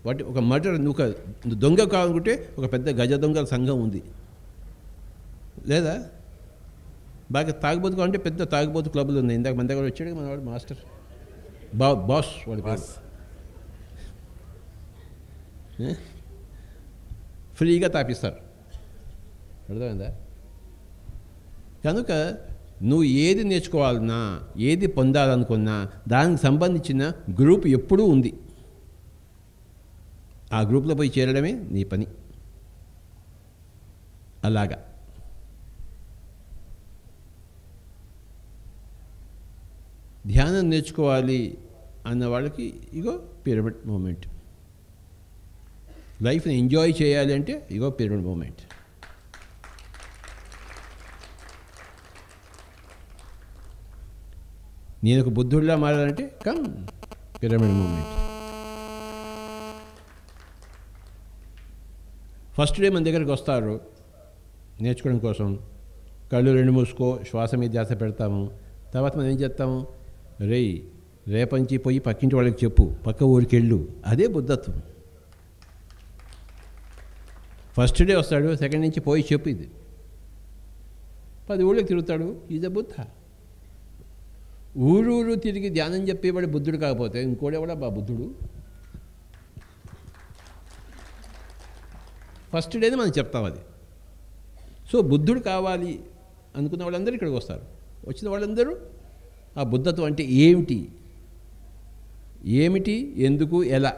వాటి ఒక మర్డర్, నువ్వు దొంగ కావాలనుకుంటే ఒక పెద్ద గజ దొంగల సంఘం ఉంది, లేదా బాగా తాగుబోతు కావాలంటే పెద్ద తాగుబోతు క్లబ్బులు ఉన్నాయి. ఇందాక మన దగ్గర వచ్చాడు మన వాడు మాస్టర్ బాస్, వాడి బాస్. ఫ్రీగా తాపిస్తారు, అర్థమైందా? కనుక నువ్వు ఏది నేర్చుకోవాలన్నా, ఏది పొందాలనుకున్నా దానికి సంబంధించిన గ్రూప్ ఎప్పుడూ ఉంది. ఆ గ్రూప్లో పోయి చేరడమే నీ పని. అలాగా ధ్యానం నేర్చుకోవాలి అన్న వాళ్ళకి ఇగో పిరమిడ్ మూమెంట్. లైఫ్ని ఎంజాయ్ చేయాలి అంటే ఇగో పిరమిడ్ మూమెంట్. నేను ఒక బుద్ధుడిలా మారాలంటే come pyramid moment. First day మన దగ్గరికి వస్తారు నేర్చుకోవడం కోసం. కళ్ళు రెండు మూసుకో, శ్వాస మీద ధ్యాస పెడతాము. తర్వాత మనం ఏం చేస్తాము, రేపంచి పోయి పక్కింటి వాళ్ళకి చెప్పు, పక్క ఊరికి వెళ్ళు. అదే బుద్ధత్వం. ఫస్ట్ డే వస్తాడు, సెకండ్ నుంచి పోయి చెప్పు, ఇది 10 ఊళ్ళకి తిరుగుతాడు. Is a Buddha. ఊరూరు తిరిగి ధ్యానం చెప్పేవాడు బుద్ధుడు కాకపోతే ఇంకోడెవడా బుద్ధుడు? ఫస్ట్ డేనే మనం చెప్తాం అది. సో బుద్ధుడు కావాలి అనుకున్న వాళ్ళందరూ ఇక్కడికి వస్తారు. వచ్చిన వాళ్ళందరూ ఆ బుద్ధత్వం అంటే ఏమిటి, ఎందుకు, ఎలా.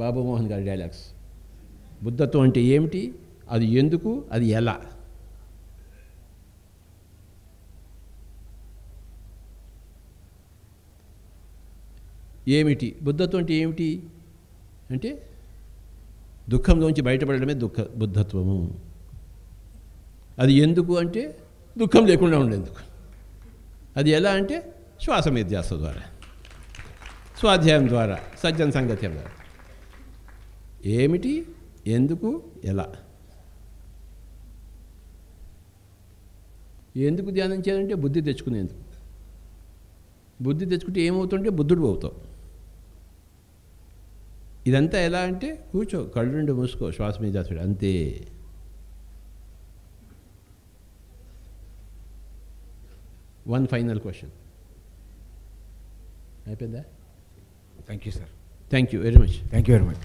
బాబు మోహన్ గారి డైలాగ్స్. బుద్ధత్వం అంటే ఏమిటి, అది ఎందుకు, అది ఎలా. ఏమిటి బుద్ధత్వం అంటే ఏమిటి అంటే దుఃఖంలోంచి బయటపడడమే బుద్ధత్వము. అది ఎందుకు అంటే దుఃఖం లేకుండా ఉండేందుకు. అది ఎలా అంటే శ్వాస మీద ధ్యాస ద్వారా, స్వాధ్యాయం ద్వారా, సజ్జన సంగత్యం ద్వారా. ఏమిటి, ఎందుకు, ఎలా. ఎందుకు ధ్యానం చేయాలంటే బుద్ధి తెచ్చుకునేందుకు. బుద్ధి తెచ్చుకుంటే ఏమవుతుంటే బుద్ధుడు అవుతావు. ఇదంతా ఎలా అంటే కూర్చో, కళ్ళు రెండు మూసుకో, శ్వాస మీద ధ్యాస, అంతే. వన్ ఫైనల్ క్వశ్చన్ అయిపోయిందా? Thank you sir. Thank you very much. Thank you very much.